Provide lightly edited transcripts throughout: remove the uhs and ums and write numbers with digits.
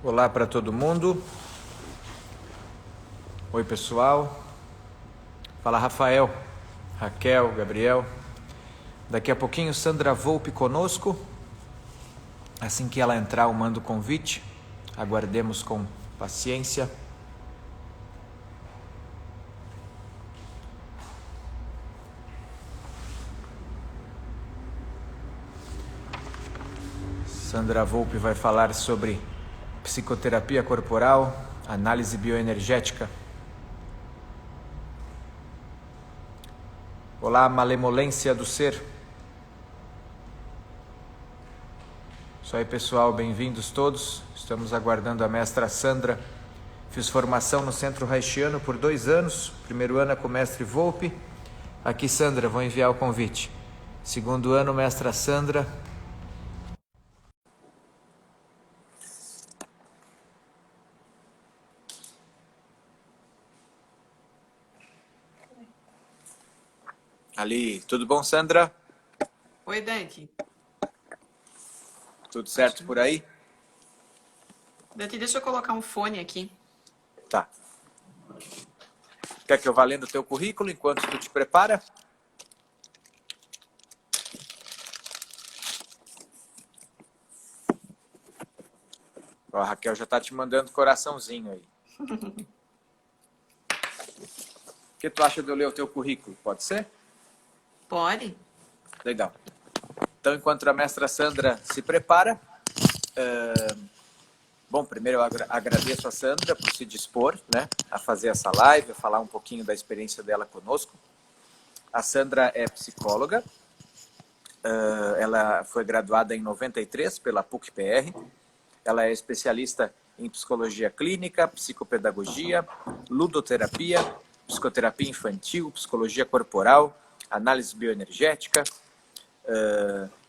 Olá para todo mundo. Oi, pessoal. Fala Rafael, Raquel, Gabriel. Daqui a pouquinho Sandra Volpe conosco. Assim que ela entrar, eu mando o convite. Aguardemos com paciência. Sandra Volpe vai falar sobre psicoterapia corporal, análise bioenergética. Olá, malemolência do ser. Isso aí, pessoal, bem-vindos todos. Estamos aguardando a mestra Sandra. Fiz formação no Centro Haitiano por 2 anos. Primeiro ano é com o mestre Volpe. Aqui, Sandra, vou enviar o convite. Segundo ano, mestra Sandra. Ali, tudo bom, Sandra? Oi, Dante. Tudo certo por aí? Dante, deixa eu colocar um fone aqui. Tá. Quer que eu vá lendo o teu currículo enquanto tu te prepara? Ó, a Raquel já tá te mandando coraçãozinho aí. O que tu acha de eu ler o teu currículo? Pode ser? Pode? Legal. Então, enquanto a mestra Sandra se prepara, bom, primeiro eu agradeço a Sandra por se dispor, né, a fazer essa live, a falar um pouquinho da experiência dela conosco. A Sandra é psicóloga, ela foi graduada em 93 pela PUC-PR, ela é especialista em psicologia clínica, psicopedagogia, ludoterapia, psicoterapia infantil, psicologia corporal, análise bioenergética,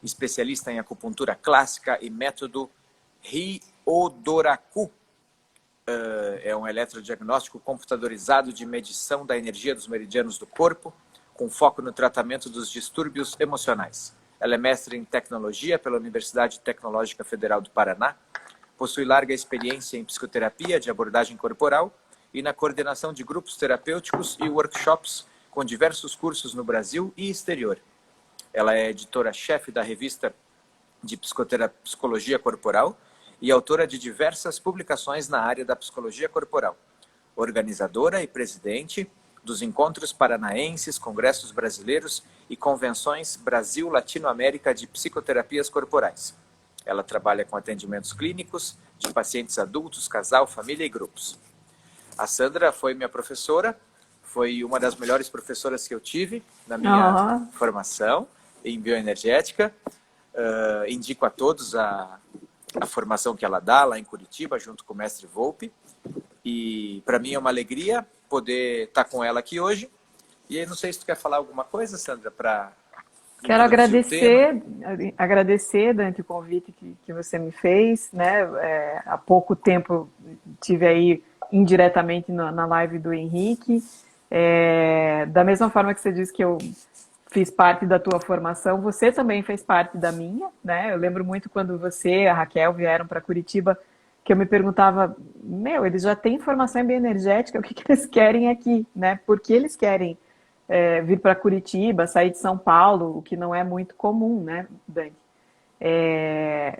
especialista em acupuntura clássica e método Ryodoraku. É um eletrodiagnóstico computadorizado de medição da energia dos meridianos do corpo, com foco no tratamento dos distúrbios emocionais. Ela é mestre em tecnologia pela Universidade Tecnológica Federal do Paraná, possui larga experiência em psicoterapia de abordagem corporal e na coordenação de grupos terapêuticos e workshops com diversos cursos no Brasil e exterior. Ela é editora-chefe da revista de Psicologia Corporal e autora de diversas publicações na área da psicologia corporal. Organizadora e presidente dos Encontros Paranaenses, Congressos Brasileiros e Convenções Brasil-Latinoamérica de Psicoterapias Corporais. Ela trabalha com atendimentos clínicos de pacientes adultos, casal, família e grupos. A Sandra foi minha professora, foi uma das melhores professoras que eu tive na minha formação em bioenergética. Indico a todos a formação que ela dá lá em Curitiba, junto com o mestre Volpe. E para mim é uma alegria poder estar com ela aqui hoje. E aí, não sei se tu quer falar alguma coisa, Sandra, para Quero agradecer, Dante, o convite que você me fez, né? Há pouco tempo tive aí indiretamente na live do Henrique. Da mesma forma que você disse que eu fiz parte da tua formação, você também fez parte da minha, né? Eu lembro muito quando você e a Raquel vieram para Curitiba, que eu me perguntava, eles já têm formação em bioenergética, o que eles querem aqui, né? Por que eles querem vir para Curitiba, sair de São Paulo, o que não é muito comum, né, Dani?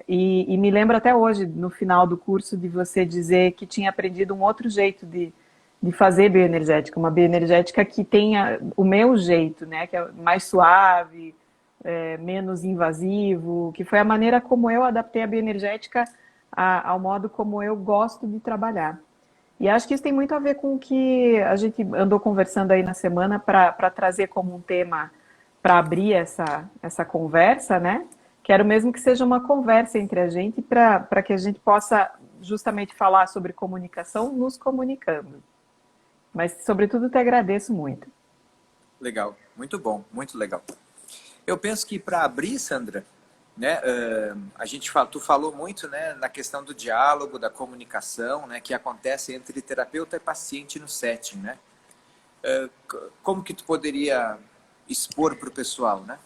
E me lembro até hoje, no final do curso, de você dizer que tinha aprendido um outro jeito de fazer bioenergética, uma bioenergética que tenha o meu jeito, né, que é mais suave, menos invasivo, que foi a maneira como eu adaptei a bioenergética ao modo como eu gosto de trabalhar. E acho que isso tem muito a ver com o que a gente andou conversando aí na semana para trazer como um tema para abrir essa conversa, né? Quero mesmo que seja uma conversa entre a gente para que a gente possa justamente falar sobre comunicação nos comunicando. Mas, sobretudo, te agradeço muito. Legal, muito bom, muito legal. Eu penso que para abrir, Sandra, né, tu falou muito, né, na questão do diálogo, da comunicação, né, que acontece entre terapeuta e paciente no setting, né? Como que tu poderia expor para o pessoal, né?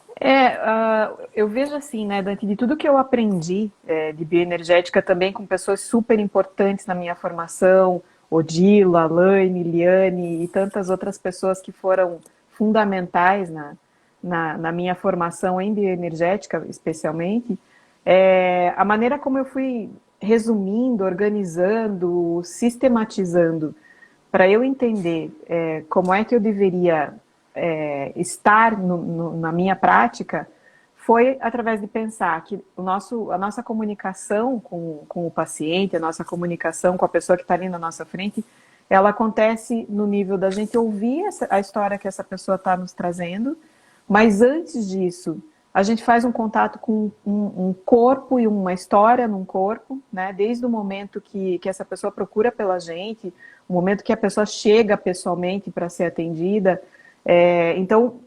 Eu vejo assim, né, Dante, de tudo que eu aprendi de bioenergética também com pessoas super importantes na minha formação, Odila, Laine, Liane e tantas outras pessoas que foram fundamentais na minha formação em bioenergética, especialmente, a maneira como eu fui resumindo, organizando, sistematizando, para eu entender como é que eu deveria estar na minha prática, foi através de pensar que a nossa comunicação com o paciente, a nossa comunicação com a pessoa que está ali na nossa frente, ela acontece no nível da gente ouvir a história que essa pessoa está nos trazendo, mas antes disso, a gente faz um contato com um corpo e uma história num corpo, né? Desde o momento que essa pessoa procura pela gente, o momento que a pessoa chega pessoalmente para ser atendida. Então,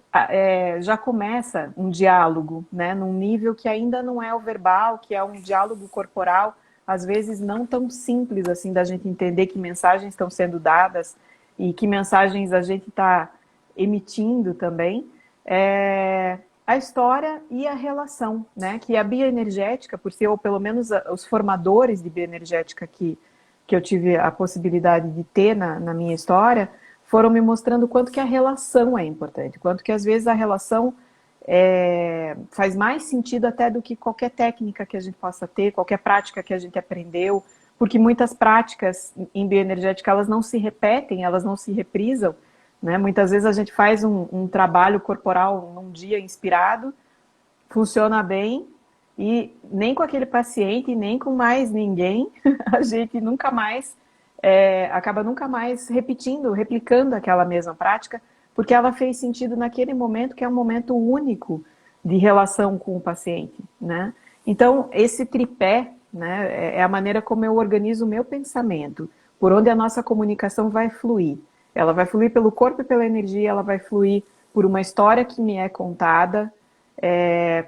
já começa um diálogo, né? Num nível que ainda não é o verbal, que é um diálogo corporal, às vezes não tão simples assim da gente entender que mensagens estão sendo dadas e que mensagens a gente está emitindo também. A história e a relação, né? Que a bioenergética, por ser, ou pelo menos os formadores de bioenergética que eu tive a possibilidade de ter na minha história, foram me mostrando quanto que a relação é importante, quanto que às vezes a relação faz mais sentido até do que qualquer técnica que a gente possa ter, qualquer prática que a gente aprendeu, porque muitas práticas em bioenergética, elas não se repetem, elas não se reprisam, né? Muitas vezes a gente faz um trabalho corporal num dia inspirado, funciona bem, e nem com aquele paciente, nem com mais ninguém, a gente nunca mais, acaba nunca mais replicando aquela mesma prática, porque ela fez sentido naquele momento, que é um momento único de relação com o paciente, né? Então, esse tripé, né, é a maneira como eu organizo o meu pensamento, por onde a nossa comunicação vai fluir. Ela vai fluir pelo corpo e pela energia, ela vai fluir por uma história que me é contada,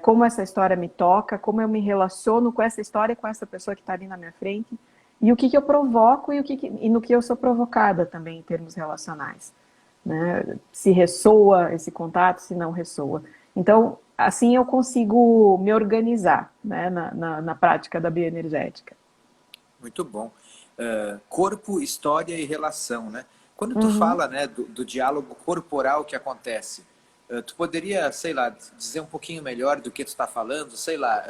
como essa história me toca, como eu me relaciono com essa história e com essa pessoa que está ali na minha frente, e o que eu provoco e no que eu sou provocada também em termos relacionais, né? Se ressoa esse contato, se não ressoa. Então, assim eu consigo me organizar, né, na prática da bioenergética. Muito bom. Corpo, história e relação, né? Quando tu Uhum. fala, né, do diálogo corporal que acontece, tu poderia, sei lá, dizer um pouquinho melhor do que tu está falando? Sei lá,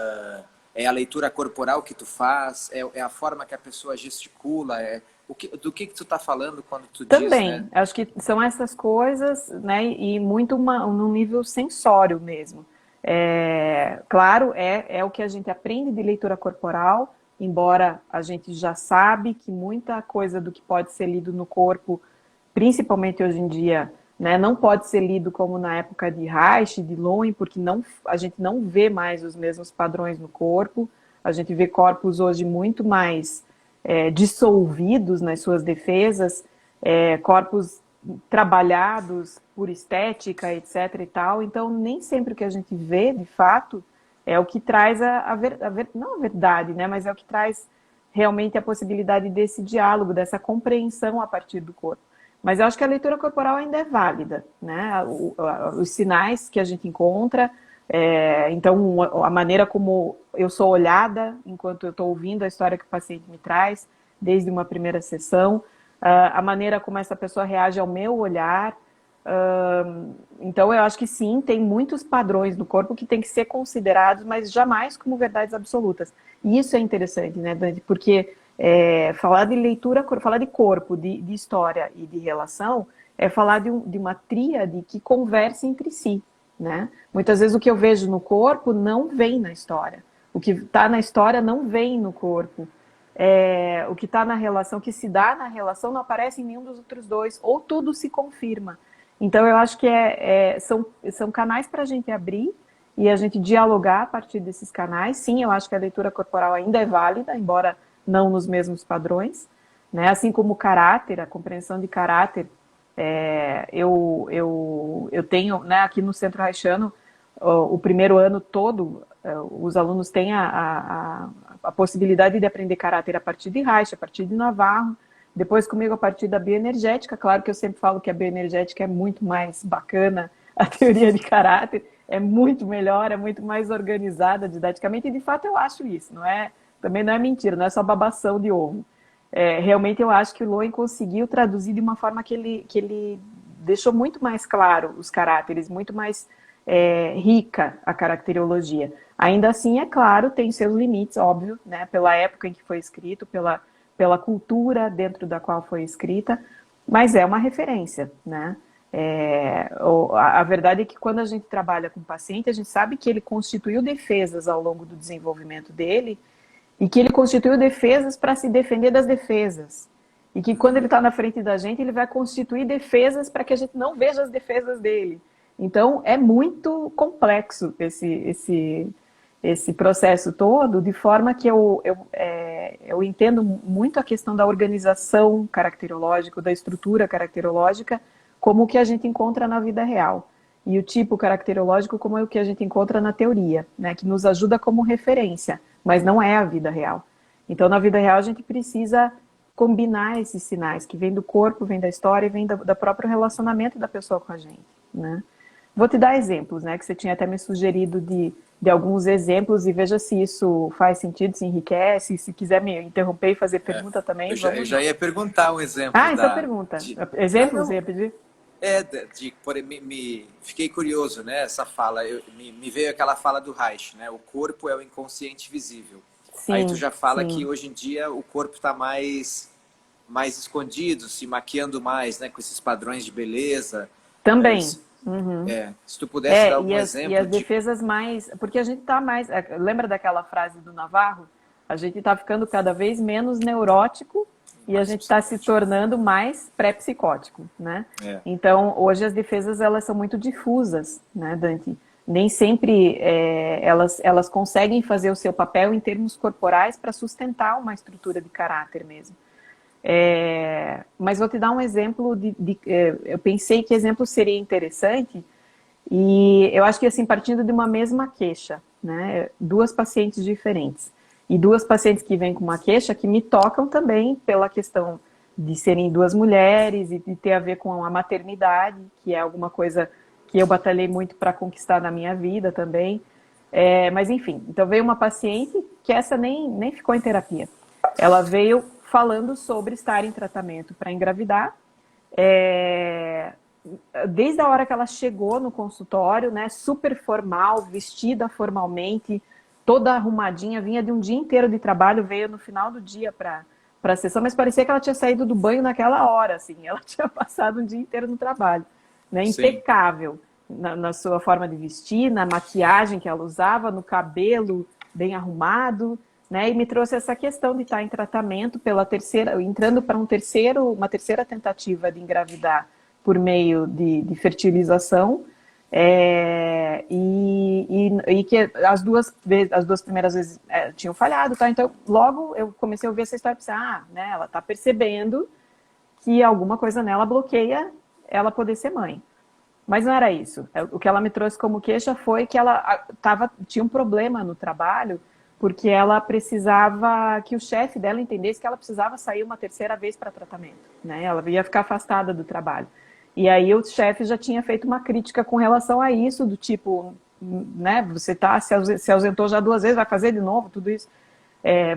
é a leitura corporal que tu faz? É a forma que a pessoa gesticula? Do que tu está falando quando tu diz, né? Também, acho que são essas coisas, né, e muito num nível sensório mesmo. Claro, é o que a gente aprende de leitura corporal, embora a gente já sabe que muita coisa do que pode ser lido no corpo, principalmente hoje em dia, né, não pode ser lido como na época de Reich, de Lowen, porque a gente não vê mais os mesmos padrões no corpo, a gente vê corpos hoje muito mais dissolvidos nas suas defesas, corpos trabalhados por estética, etc. e tal. Então, nem sempre o que a gente vê, de fato, é o que traz não a verdade, né? Mas é o que traz realmente a possibilidade desse diálogo, dessa compreensão a partir do corpo. Mas eu acho que a leitura corporal ainda é válida, né? Os sinais que a gente encontra, então a maneira como eu sou olhada enquanto eu estou ouvindo a história que o paciente me traz, desde uma primeira sessão, a maneira como essa pessoa reage ao meu olhar. Então eu acho que sim, tem muitos padrões do corpo que tem que ser considerados, mas jamais como verdades absolutas. E isso é interessante, né, Dante? Porque falar de leitura, falar de corpo, de história e de relação, é falar de uma tríade que conversa entre si, né? Muitas vezes o que eu vejo no corpo não vem na história. O que está na história não vem no corpo. O que está na relação, o que se dá na relação não aparece em nenhum dos outros dois, ou tudo se confirma. Então eu acho que são canais para a gente abrir e a gente dialogar a partir desses canais. Sim, eu acho que a leitura corporal ainda é válida, embora não nos mesmos padrões, né? Assim como o caráter, a compreensão de caráter, eu tenho, né, aqui no Centro Reichiano, o primeiro ano todo, os alunos têm a possibilidade de aprender caráter a partir de Reich, a partir de Navarro, depois comigo a partir da bioenergética. Claro que eu sempre falo que a bioenergética é muito mais bacana, a teoria de caráter, é muito melhor, é muito mais organizada didaticamente, e de fato eu acho isso, também não é mentira, não é só babação de ovo. Realmente eu acho que o Lowen conseguiu traduzir de uma forma que ele deixou muito mais claro os caráteres, muito mais rica a caracterologia. Ainda assim, é claro, tem seus limites, óbvio, né, pela época em que foi escrito, pela cultura dentro da qual foi escrita, mas é uma referência, né? A verdade é que quando a gente trabalha com o paciente, a gente sabe que ele constituiu defesas ao longo do desenvolvimento dele e que ele constituiu defesas para se defender das defesas. E que quando ele está na frente da gente, ele vai constituir defesas para que a gente não veja as defesas dele. Então, é muito complexo esse processo todo, de forma que eu entendo muito a questão da organização caracterológica, da estrutura caracterológica, como o que a gente encontra na vida real. E o tipo caracterológico como é o que a gente encontra na teoria, né, que nos ajuda como referência, mas não é a vida real. Então, na vida real, a gente precisa combinar esses sinais, que vêm do corpo, vêm da história, vêm do próprio relacionamento da pessoa com a gente, né? Vou te dar exemplos, né, que você tinha até me sugerido de alguns exemplos, e veja se isso faz sentido, se enriquece, se quiser me interromper e fazer pergunta também. Eu já ia perguntar um exemplo. Então pergunta. Exemplos, ia pedir? Fiquei curioso, né, essa fala, me veio aquela fala do Reich, né, o corpo é o inconsciente visível. Sim, aí tu já fala que hoje em dia o corpo está mais escondido, se maquiando mais, né, com esses padrões de beleza. Também. Se tu pudesse dar algum exemplo. E as defesas mais... Porque a gente está mais... Lembra daquela frase do Navarro? A gente está ficando cada vez menos neurótico e a gente está se tornando mais pré-psicótico, né? Então, hoje as defesas, elas são muito difusas, né, Dante? Nem sempre elas conseguem fazer o seu papel em termos corporais para sustentar uma estrutura de caráter mesmo. Mas vou te dar um exemplo eu pensei que exemplo seria interessante, e eu acho que assim, partindo de uma mesma queixa, né, duas pacientes diferentes, e duas pacientes que vêm com uma queixa que me tocam também pela questão de serem duas mulheres e de ter a ver com a maternidade, que é alguma coisa que eu batalhei muito para conquistar na minha vida também. Mas enfim, então veio uma paciente que essa nem ficou em terapia. Ela veio falando sobre estar em tratamento para engravidar. Desde a hora que ela chegou no consultório, né, super formal, vestida formalmente, toda arrumadinha, vinha de um dia inteiro de trabalho, veio no final do dia para a sessão, mas parecia que ela tinha saído do banho naquela hora, assim, ela tinha passado um dia inteiro no trabalho, né, impecável na sua forma de vestir, na maquiagem que ela usava, no cabelo bem arrumado, né, e me trouxe essa questão de estar em tratamento entrando para uma terceira tentativa de engravidar por meio de fertilização, e que as duas primeiras vezes tinham falhado, tá? Então logo eu comecei a ouvir essa história e pensei, né, ela está percebendo que alguma coisa nela bloqueia ela poder ser mãe. Mas não era isso. O que ela me trouxe como queixa foi que ela tinha um problema no trabalho, porque ela precisava que o chefe dela entendesse que ela precisava sair uma terceira vez para tratamento, né? Ela ia ficar afastada do trabalho. E aí o chefe já tinha feito uma crítica com relação a isso, do tipo, né, você se ausentou já 2 vezes, vai fazer de novo tudo isso,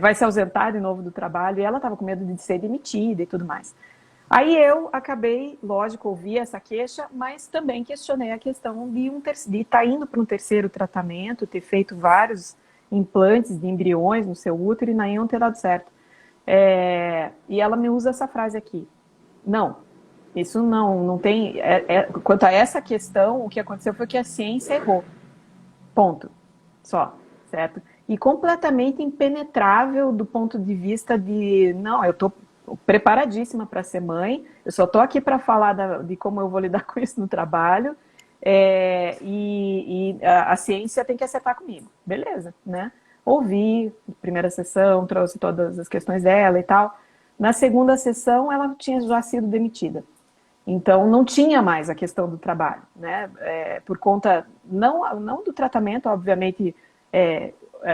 vai se ausentar de novo do trabalho, e ela estava com medo de ser demitida e tudo mais. Aí eu acabei, lógico, ouvi essa queixa, mas também questionei a questão de estar indo para um terceiro tratamento, ter feito vários implantes de embriões no seu útero e nenhum ter dado certo. E ela me usa essa frase aqui: não, isso não tem... quanto a essa questão, o que aconteceu foi que a ciência errou. Ponto. Só, certo? E completamente impenetrável do ponto de vista de, não, eu estou preparadíssima para ser mãe, eu só estou aqui para falar de como eu vou lidar com isso no trabalho, e a ciência tem que acertar comigo. Beleza, né? Ouvi, primeira sessão, trouxe todas as questões dela e tal. Na segunda sessão, ela tinha já sido demitida. Então, não tinha mais a questão do trabalho, né? Por conta, não do tratamento, obviamente,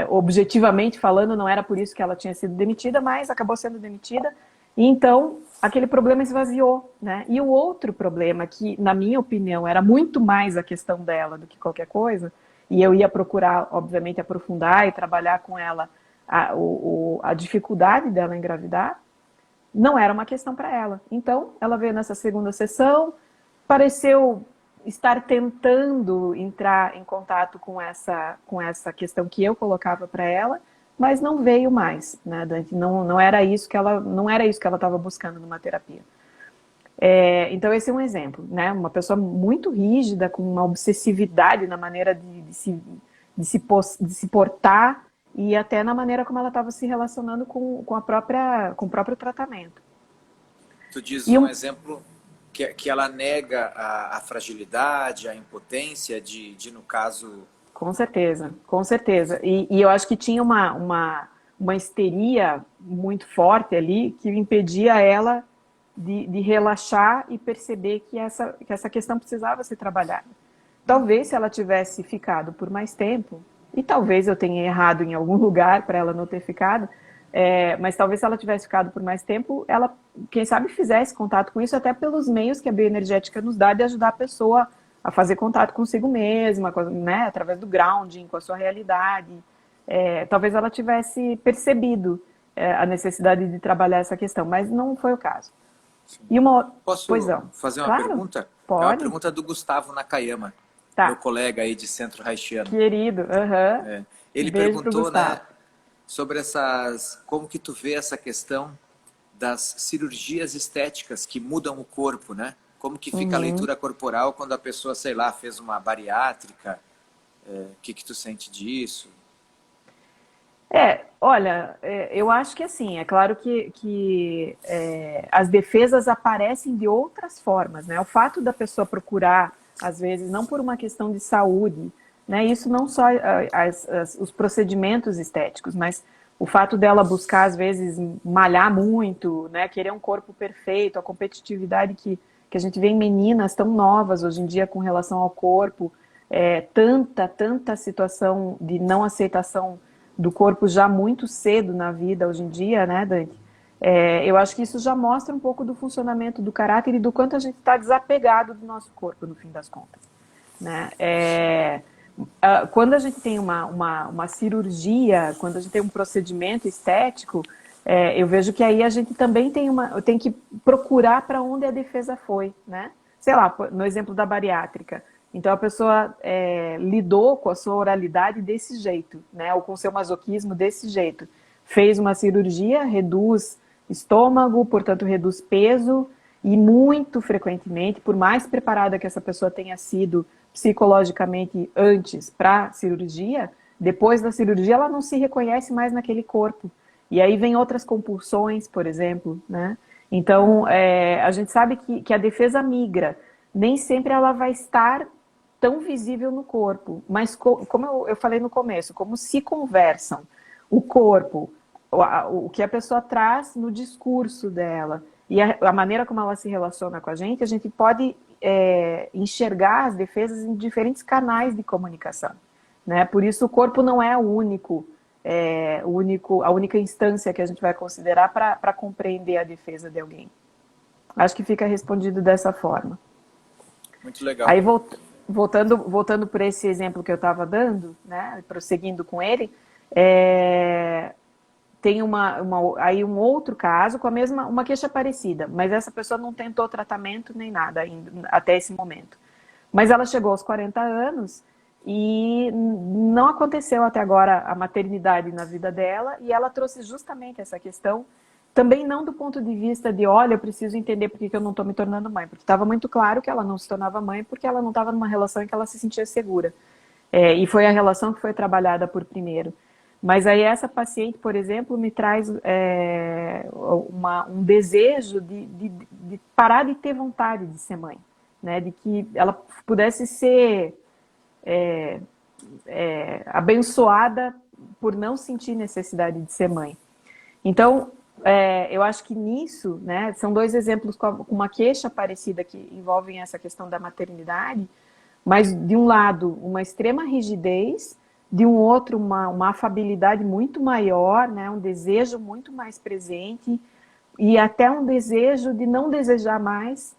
objetivamente falando, não era por isso que ela tinha sido demitida, mas acabou sendo demitida. E então, aquele problema esvaziou, né? E o outro problema, que na minha opinião era muito mais a questão dela do que qualquer coisa, e eu ia procurar, obviamente, aprofundar e trabalhar com ela a dificuldade dela engravidar, não era uma questão para ela. Então, ela veio nessa segunda sessão, pareceu estar tentando entrar em contato com essa questão que eu colocava para ela, mas não veio mais, né, Dante? Não era isso que ela estava buscando numa terapia. Então esse é um exemplo, né? Uma pessoa muito rígida, com uma obsessividade na maneira de se portar e até na maneira como ela estava se relacionando com o próprio tratamento. Tu diz um exemplo que ela nega a fragilidade, a impotência de, no caso... Com certeza, com certeza. E eu acho que tinha uma histeria muito forte ali que impedia ela de relaxar e perceber que essa questão precisava ser trabalhada. Talvez se ela tivesse ficado por mais tempo, e talvez eu tenha errado em algum lugar para ela não ter ficado, mas talvez se ela tivesse ficado por mais tempo, ela, quem sabe, fizesse contato com isso, até pelos meios que a bioenergética nos dá de ajudar a pessoa a fazer contato consigo mesma, né, através do grounding, com a sua realidade. Talvez ela tivesse percebido a necessidade de trabalhar essa questão, mas não foi o caso. E Posso fazer uma pergunta? Pode. É uma pergunta do Gustavo Nakayama, meu colega aí de Centro Haitiano. Querido, Ele perguntou, né, sobre como que tu vê essa questão das cirurgias estéticas que mudam o corpo, né? Como que fica a leitura corporal quando a pessoa, sei lá, fez uma bariátrica? O que tu sente disso? Olha, eu acho que assim, é claro que as defesas aparecem de outras formas, né? O fato da pessoa procurar, às vezes, não por uma questão de saúde, né? Isso não só os procedimentos estéticos, mas o fato dela buscar, às vezes, malhar muito, né? Querer um corpo perfeito, a competitividade que a gente vê em meninas tão novas hoje em dia com relação ao corpo, tanta situação de não aceitação do corpo já muito cedo na vida hoje em dia, né, Dante? Eu acho que isso já mostra um pouco do funcionamento do caráter e do quanto a gente está desapegado do nosso corpo, no fim das contas, né? Quando a gente tem uma cirurgia, quando a gente tem um procedimento estético, eu vejo que aí a gente também tem que procurar para onde a defesa foi, né? Sei lá, no exemplo da bariátrica. Então a pessoa lidou com a sua oralidade desse jeito, né? Ou com o seu masoquismo desse jeito. Fez uma cirurgia, reduz estômago, portanto reduz peso, e muito frequentemente, por mais preparada que essa pessoa tenha sido psicologicamente antes para a cirurgia, depois da cirurgia ela não se reconhece mais naquele corpo. E aí vem outras compulsões, por exemplo, né? Então, a gente sabe que a defesa migra. Nem sempre ela vai estar tão visível no corpo, mas como eu falei no começo, como se conversam o corpo, o que a pessoa traz no discurso dela e a maneira como ela se relaciona com a gente pode enxergar as defesas em diferentes canais de comunicação, né? Por isso o corpo não é a única instância que a gente vai considerar para compreender a defesa de alguém. Acho que fica respondido dessa forma. Muito legal. Aí voltando por esse exemplo que eu estava dando, né, prosseguindo com ele, tem aí um outro caso com uma queixa parecida, mas essa pessoa não tentou tratamento nem nada ainda, até esse momento. Mas ela chegou aos 40 anos e não aconteceu até agora a maternidade na vida dela, e ela trouxe justamente essa questão, também não do ponto de vista de, olha, eu preciso entender por que eu não estou me tornando mãe, porque estava muito claro que ela não se tornava mãe porque ela não estava numa relação em que ela se sentia segura. E foi a relação que foi trabalhada por primeiro. Mas aí essa paciente, por exemplo, me traz um desejo de parar de ter vontade de ser mãe, né? De que ela pudesse ser abençoada por não sentir necessidade de ser mãe. Então, eu acho que nisso, né, são dois exemplos com uma queixa parecida que envolvem essa questão da maternidade, mas de um lado uma extrema rigidez, de um outro uma afabilidade muito maior, né, um desejo muito mais presente, e até um desejo de não desejar mais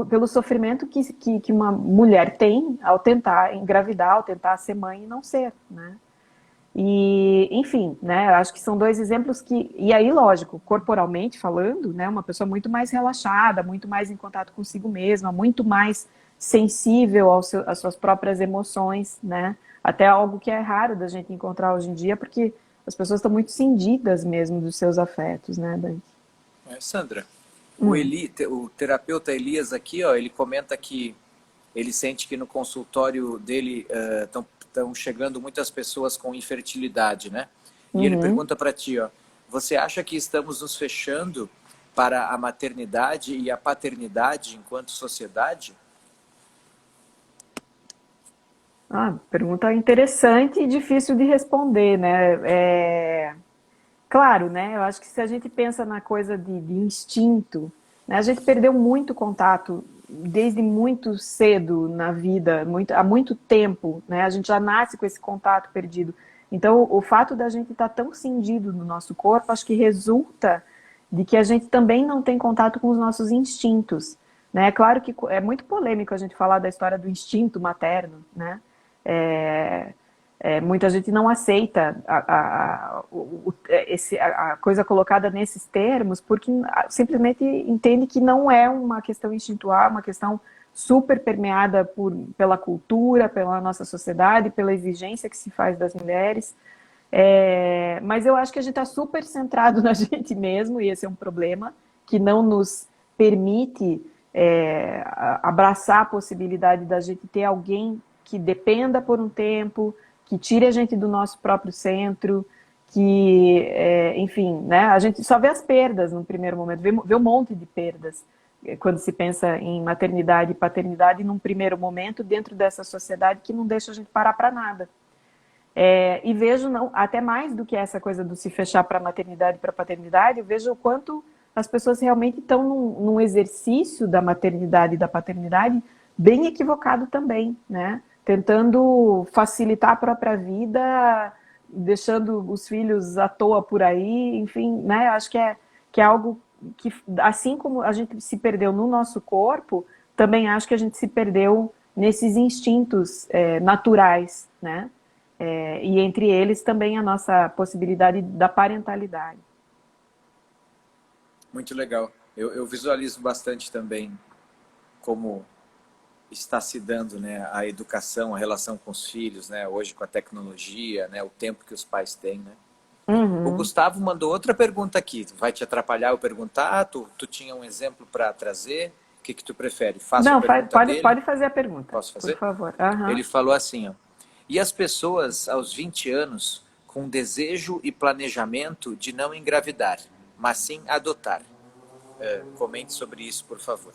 pelo sofrimento que uma mulher tem ao tentar engravidar, ao tentar ser mãe e não ser, né? E, enfim, né, eu acho que são dois exemplos que... E aí, lógico, corporalmente falando, né, uma pessoa muito mais relaxada, muito mais em contato consigo mesma, muito mais sensível às suas próprias emoções, né? Até algo que é raro da gente encontrar hoje em dia, porque as pessoas estão muito cindidas mesmo dos seus afetos, né, Dani? Sandra, o terapeuta Elias aqui, ó, ele comenta que ele sente que no consultório dele estão chegando muitas pessoas com infertilidade, né? E ele pergunta para ti, ó, você acha que estamos nos fechando para a maternidade e a paternidade enquanto sociedade? Pergunta interessante e difícil de responder, né? Claro, né? Eu acho que se a gente pensa na coisa de instinto, né, a gente perdeu muito contato desde muito cedo na vida, há muito tempo, né? A gente já nasce com esse contato perdido. Então, o fato da gente estar tão cindido no nosso corpo, acho que resulta de que a gente também não tem contato com os nossos instintos, né? É claro que é muito polêmico a gente falar da história do instinto materno, né? Muita gente não aceita a coisa colocada nesses termos porque simplesmente entende que não é uma questão instintual, uma questão super permeada pela cultura, pela nossa sociedade, pela exigência que se faz das mulheres. Mas eu acho que a gente está super centrado na gente mesmo, e esse é um problema que não nos permite abraçar a possibilidade da gente ter alguém que dependa por um tempo, que tire a gente do nosso próprio centro, que, enfim, né, a gente só vê as perdas no primeiro momento, vê um monte de perdas quando se pensa em maternidade e paternidade num primeiro momento dentro dessa sociedade que não deixa a gente parar para nada. E vejo, até mais do que essa coisa do se fechar para a maternidade e para a paternidade, eu vejo o quanto as pessoas realmente estão num exercício da maternidade e da paternidade bem equivocado também, né? Tentando facilitar a própria vida, deixando os filhos à toa por aí, enfim, né? Acho que é algo que, assim como a gente se perdeu no nosso corpo, também acho que a gente se perdeu nesses instintos naturais, né? E entre eles também a nossa possibilidade da parentalidade. Muito legal. Eu visualizo bastante também como está se dando, né, a educação, a relação com os filhos, né, hoje com a tecnologia, né, o tempo que os pais têm, né. O Gustavo mandou outra pergunta aqui. Vai te atrapalhar eu perguntar? Tu tinha um exemplo para trazer? O que tu prefere? Faça a pergunta dele? Pode fazer a pergunta. Posso fazer? Por favor. Ele falou assim, ó, e as pessoas aos 20 anos com desejo e planejamento de não engravidar, mas sim adotar? Comente sobre isso, por favor.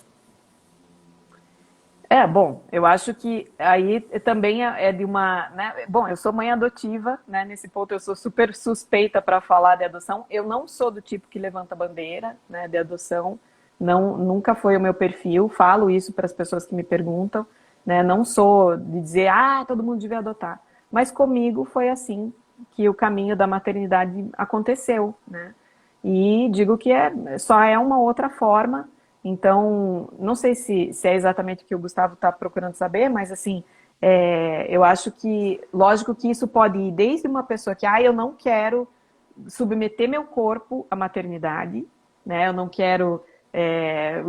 Bom, eu acho que aí também é de uma, né? Bom, eu sou mãe adotiva, né? Nesse ponto eu sou super suspeita para falar de adoção. Eu não sou do tipo que levanta bandeira, né, de adoção. Não, nunca foi o meu perfil. Falo isso para as pessoas que me perguntam, né? Não sou de dizer, todo mundo devia adotar. Mas comigo foi assim que o caminho da maternidade aconteceu, né? E digo que só é uma outra forma. Então, não sei se é exatamente o que o Gustavo está procurando saber, mas assim, eu acho que, lógico que isso pode ir desde uma pessoa que, eu não quero submeter meu corpo à maternidade, né? Eu não quero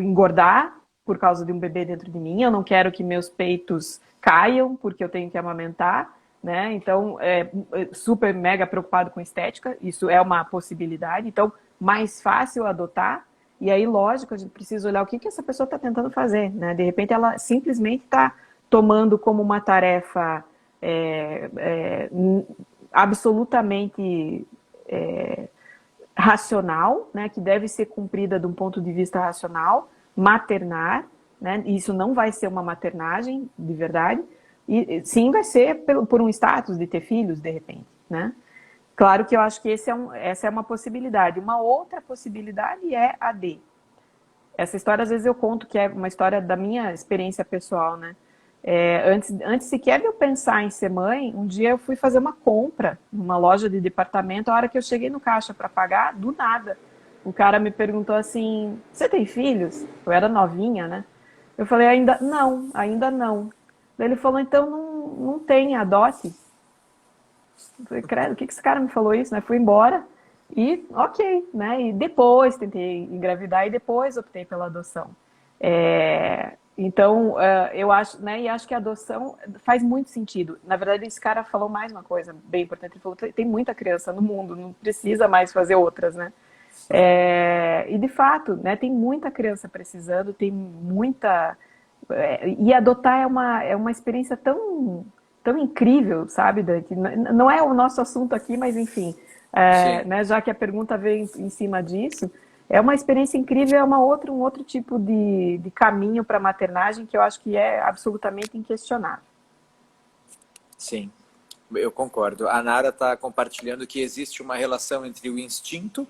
engordar por causa de um bebê dentro de mim, eu não quero que meus peitos caiam porque eu tenho que amamentar, né? Então, super mega preocupado com estética, isso é uma possibilidade. Então, mais fácil adotar. E aí, lógico, a gente precisa olhar o que essa pessoa está tentando fazer, né? De repente, ela simplesmente está tomando como uma tarefa absolutamente racional, né? Que deve ser cumprida de um ponto de vista racional, maternar, né? Isso não vai ser uma maternagem de verdade, e sim vai ser por um status de ter filhos, de repente, né? Claro que eu acho que essa é uma possibilidade. Uma outra possibilidade é a D. Essa história, às vezes, eu conto que é uma história da minha experiência pessoal, né? Antes sequer de eu pensar em ser mãe, um dia eu fui fazer uma compra numa loja de departamento. A hora que eu cheguei no caixa para pagar, do nada, o cara me perguntou assim, você tem filhos? Eu era novinha, né? Eu falei, ainda não. Daí ele falou, então não tem, adote. Eu falei, credo, o que esse cara me falou isso, né? Fui embora e ok, né? E depois tentei engravidar e depois optei pela adoção. Então, eu acho, né? E acho que a adoção faz muito sentido. Na verdade, esse cara falou mais uma coisa bem importante. Ele falou, tem muita criança no mundo, não precisa mais fazer outras, né? E de fato, né? Tem muita criança precisando, tem muita... e adotar é uma experiência tão incrível, sabe, Dante? Não é o nosso assunto aqui, mas enfim, Sim. né, já que a pergunta veio em cima disso, é uma experiência incrível, é um outro tipo de caminho para a maternagem que eu acho que é absolutamente inquestionável. Sim, eu concordo. A Nara está compartilhando que existe uma relação entre o instinto,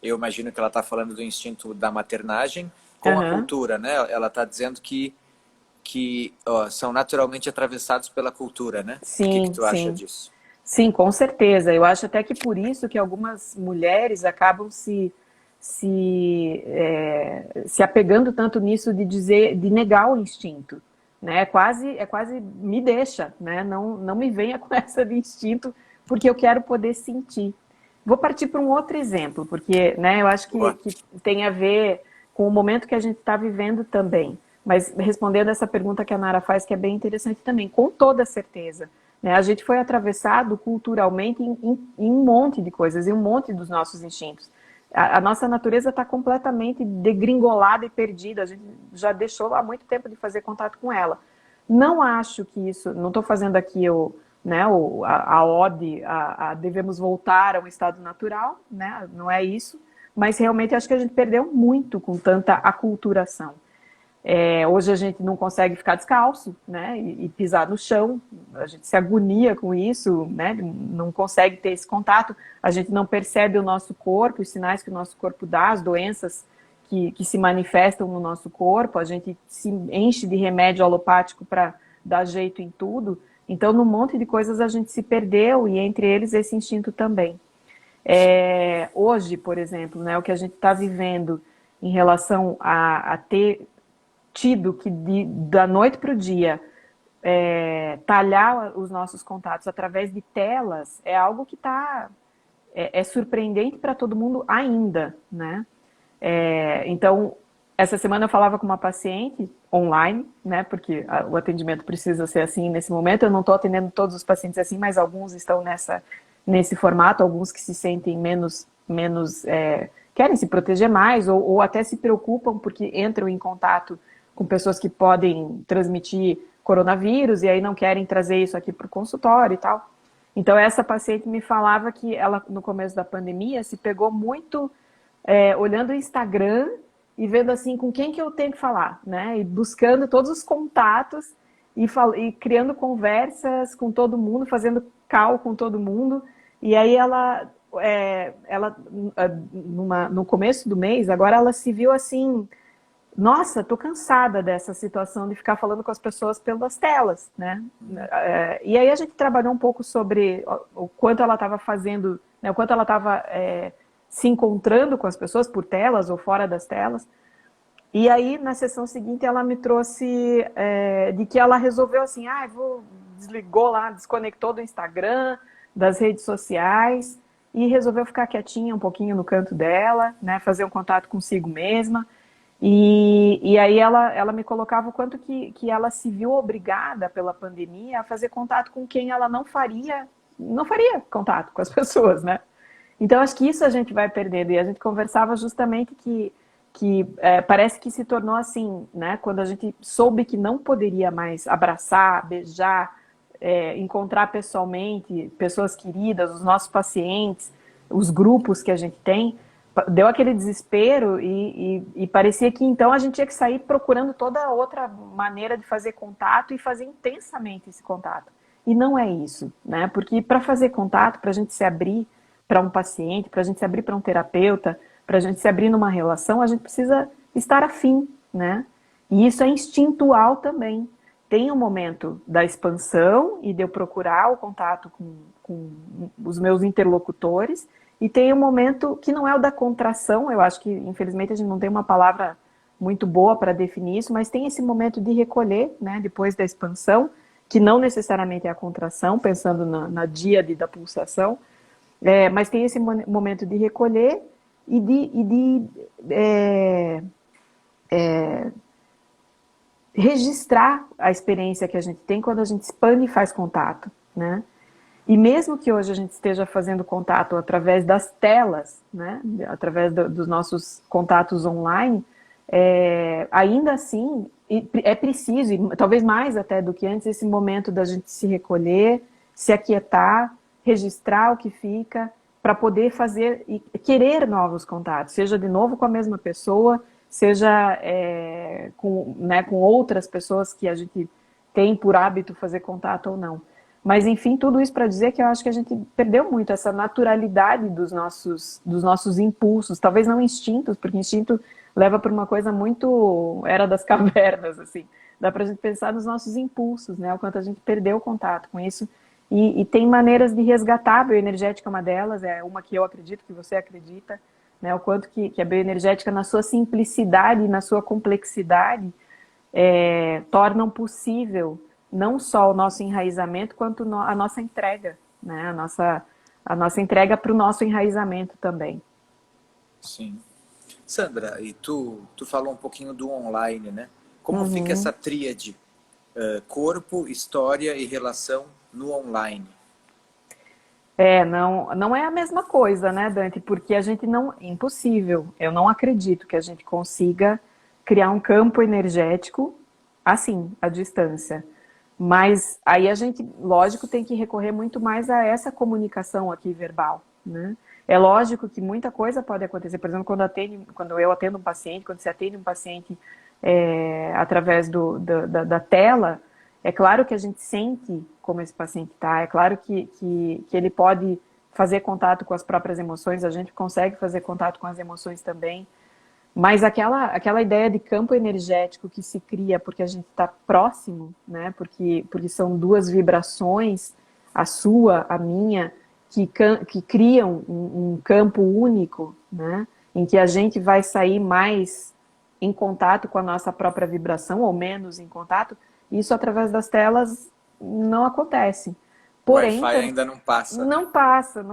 eu imagino que ela está falando do instinto da maternagem, com a Uhum. cultura, né? Ela está dizendo que são naturalmente atravessados pela cultura, né? O que Sim, tu acha sim. disso? Sim, com certeza. Eu acho até que por isso que algumas mulheres acabam se apegando tanto nisso de dizer, de negar o instinto, né? É quase me deixa, né? Não me venha com essa de instinto, porque eu quero poder sentir. Vou partir para um outro exemplo, porque, né, eu acho Boa. que tem a ver com o momento que a gente está vivendo também. Mas respondendo essa pergunta que a Nara faz, que é bem interessante também, com toda certeza. Né? A gente foi atravessado culturalmente em um monte de coisas, em um monte dos nossos instintos. A nossa natureza está completamente degringolada e perdida. A gente já deixou há muito tempo de fazer contato com ela. Não acho que isso, não estou fazendo aqui a ode a devemos voltar a um estado natural, né? Não é isso, mas realmente acho que a gente perdeu muito com tanta aculturação. Hoje a gente não consegue ficar descalço, né, e pisar no chão, a gente se agonia com isso, né, não consegue ter esse contato, a gente não percebe o nosso corpo, os sinais que o nosso corpo dá, as doenças que se manifestam no nosso corpo, a gente se enche de remédio alopático para dar jeito em tudo, então num monte de coisas a gente se perdeu, e entre eles esse instinto também. Hoje, por exemplo, né, o que a gente está vivendo em relação a ter tido que da noite para o dia talhar os nossos contatos através de telas é algo que é surpreendente para todo mundo ainda, né? Então, essa semana eu falava com uma paciente online, né? Porque o atendimento precisa ser assim nesse momento. Eu não estou atendendo todos os pacientes assim, mas alguns estão nesse formato, alguns que se sentem menos querem se proteger mais ou até se preocupam porque entram em contato com pessoas que podem transmitir coronavírus e aí não querem trazer isso aqui para o consultório e tal. Então, essa paciente me falava que ela, no começo da pandemia, se pegou muito olhando o Instagram e vendo assim com quem que eu tenho que falar, né? E buscando todos os contatos e criando conversas com todo mundo, fazendo call com todo mundo. E aí no começo do mês, agora ela se viu assim, nossa, tô cansada dessa situação de ficar falando com as pessoas pelas telas, né? E aí a gente trabalhou um pouco sobre o quanto ela estava fazendo, né, o quanto ela estava se encontrando com as pessoas por telas ou fora das telas. E aí, na sessão seguinte, ela me trouxe de que ela resolveu assim, desligou lá, desconectou do Instagram, das redes sociais, e resolveu ficar quietinha um pouquinho no canto dela, né, fazer um contato consigo mesma. E aí ela me colocava o quanto que ela se viu obrigada pela pandemia a fazer contato com quem ela não faria contato com as pessoas, né? Então acho que isso a gente vai perdendo. E a gente conversava justamente que parece que se tornou assim, né? Quando a gente soube que não poderia mais abraçar, beijar, encontrar pessoalmente pessoas queridas, os nossos pacientes, os grupos que a gente tem, deu aquele desespero e parecia que então a gente tinha que sair procurando toda outra maneira de fazer contato e fazer intensamente esse contato. E não é isso, né? Porque para fazer contato, para a gente se abrir para um paciente, para a gente se abrir para um terapeuta, para a gente se abrir numa relação, a gente precisa estar afim, né? E isso é instintual também. Tem um momento da expansão e de eu procurar o contato com os meus interlocutores, e tem um momento que não é o da contração, eu acho que, infelizmente, a gente não tem uma palavra muito boa para definir isso, mas tem esse momento de recolher, né, depois da expansão, que não necessariamente é a contração, pensando na díade da pulsação, mas tem esse momento de recolher e registrar a experiência que a gente tem quando a gente expande e faz contato, né? E mesmo que hoje a gente esteja fazendo contato através das telas, né, através dos nossos contatos online, ainda assim é preciso, e talvez mais até do que antes, esse momento da gente se recolher, se aquietar, registrar o que fica, para poder fazer e querer novos contatos, seja de novo com a mesma pessoa, seja com outras pessoas que a gente tem por hábito fazer contato ou não. Mas, enfim, tudo isso para dizer que eu acho que a gente perdeu muito essa naturalidade dos nossos impulsos, talvez não instintos, porque instinto leva para uma coisa muito era das cavernas, assim. Dá para a gente pensar nos nossos impulsos, né? O quanto a gente perdeu o contato com isso. E tem maneiras de resgatar. A bioenergética é uma delas, é uma que eu acredito, que você acredita, né? O quanto que a bioenergética, na sua simplicidade e na sua complexidade, tornam possível não só o nosso enraizamento, quanto a nossa entrega, né? A nossa entrega para o nosso enraizamento também. Sim. Sandra, e tu falou um pouquinho do online, né? Como fica essa tríade? Corpo, história e relação no online? Não é a mesma coisa, né, Dante? Porque a gente não... Impossível. Eu não acredito que a gente consiga criar um campo energético assim, à distância. Mas aí a gente, lógico, tem que recorrer muito mais a essa comunicação aqui verbal, né? É lógico que muita coisa pode acontecer. Por exemplo, quando eu atendo um paciente, quando você atende um paciente através da tela, é claro que a gente sente como esse paciente está, é claro que ele pode fazer contato com as próprias emoções, a gente consegue fazer contato com as emoções também. Mas aquela ideia de campo energético que se cria porque a gente está próximo, né? Porque são duas vibrações, a sua, a minha, que criam um campo único, né? Em que a gente vai sair mais em contato com a nossa própria vibração ou menos em contato. Isso através das telas não acontece. Porém, O Wi-Fi ainda não passa, né? não passa.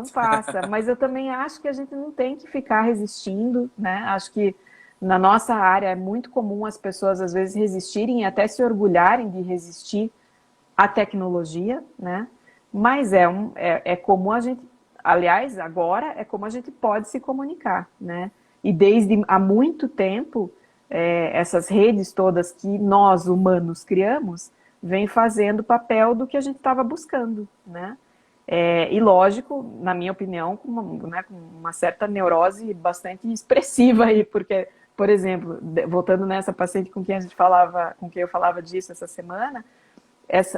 Mas eu também acho que a gente não tem que ficar resistindo, né? Acho que na nossa área é muito comum as pessoas às vezes resistirem e até se orgulharem de resistir à tecnologia, né? Mas é como a gente, aliás, agora é como a gente pode se comunicar, né? E desde há muito tempo, essas redes todas que nós humanos criamos, vem fazendo o papel do que a gente estava buscando, né? E lógico, na minha opinião, com uma certa neurose bastante expressiva aí, porque, por exemplo, voltando nessa paciente com quem eu falava disso essa semana,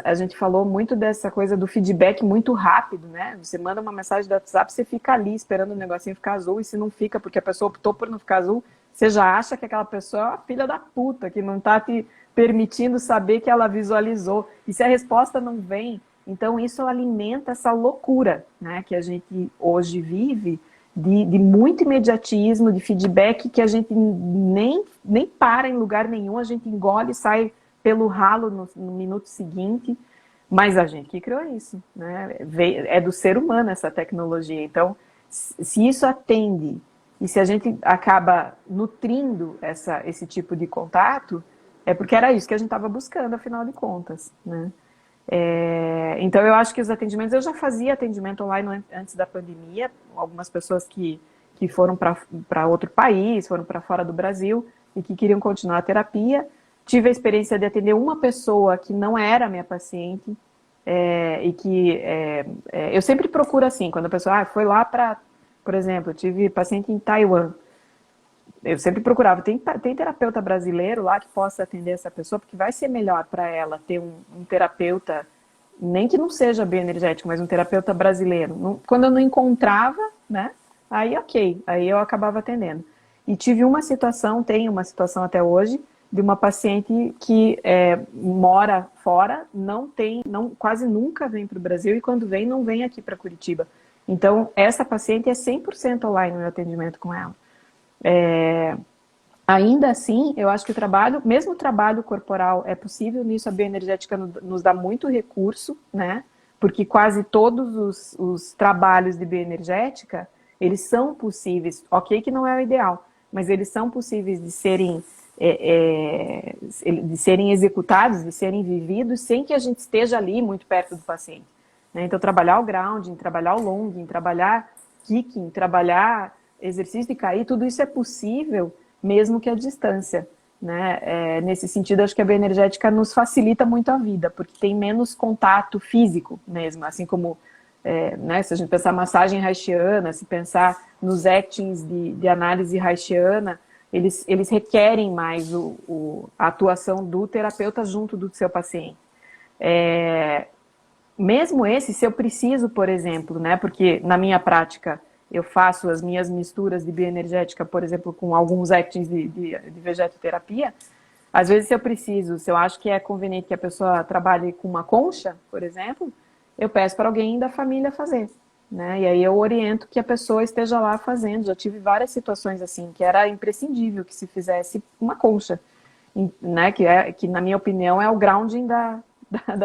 a gente falou muito dessa coisa do feedback muito rápido, né? Você manda uma mensagem do WhatsApp, você fica ali esperando o negocinho ficar azul, e se não fica porque a pessoa optou por não ficar azul, você já acha que aquela pessoa é uma filha da puta, que não está te permitindo saber que ela visualizou. E se a resposta não vem, então isso alimenta essa loucura, né, que a gente hoje vive, de muito imediatismo, de feedback que a gente nem para em lugar nenhum, a gente engole e sai pelo ralo no minuto seguinte, mas a gente que criou isso, né? É do ser humano essa tecnologia. Então, se isso atende e se a gente acaba nutrindo esse tipo de contato, é porque era isso que a gente estava buscando, afinal de contas, né? Então, eu acho que os atendimentos... Eu já fazia atendimento online antes da pandemia, algumas pessoas que foram para outro país, foram para fora do Brasil e que queriam continuar a terapia. Tive a experiência de atender uma pessoa que não era minha paciente e que eu sempre procuro assim, quando a pessoa foi lá para... Por exemplo, eu tive paciente em Taiwan. Eu sempre procurava, tem terapeuta brasileiro lá que possa atender essa pessoa, porque vai ser melhor para ela ter um terapeuta, nem que não seja bioenergético, mas um terapeuta brasileiro. Quando eu não encontrava, né, aí ok, aí eu acabava atendendo. E tive tenho uma situação até hoje, de uma paciente que mora fora, quase nunca vem para o Brasil, e quando vem, não vem aqui para Curitiba. Então, essa paciente é 100% online no meu atendimento com ela. Ainda assim, eu acho que o trabalho, mesmo o trabalho corporal é possível, nisso a bioenergética nos dá muito recurso, né? Porque quase todos os trabalhos de bioenergética, eles são possíveis, ok que não é o ideal, mas eles são possíveis de serem executados, de serem vividos, sem que a gente esteja ali muito perto do paciente, né? Então, trabalhar o grounding, trabalhar o longing, trabalhar kicking, trabalhar exercício de cair, tudo isso é possível mesmo que a distância, né? Nesse sentido, acho que a bioenergética nos facilita muito a vida, porque tem menos contato físico mesmo, assim como, né, se a gente pensar massagem haitiana, se pensar nos actings de análise haitiana, eles requerem mais a atuação do terapeuta junto do seu paciente. Mesmo se eu preciso, por exemplo, né, porque na minha prática eu faço as minhas misturas de bioenergética, por exemplo, com alguns actings de vegetoterapia, às vezes se eu preciso, se eu acho que é conveniente que a pessoa trabalhe com uma concha, por exemplo, eu peço para alguém da família fazer, né, e aí eu oriento que a pessoa esteja lá fazendo. Já tive várias situações assim, que era imprescindível que se fizesse uma concha, né, que na minha opinião é o grounding da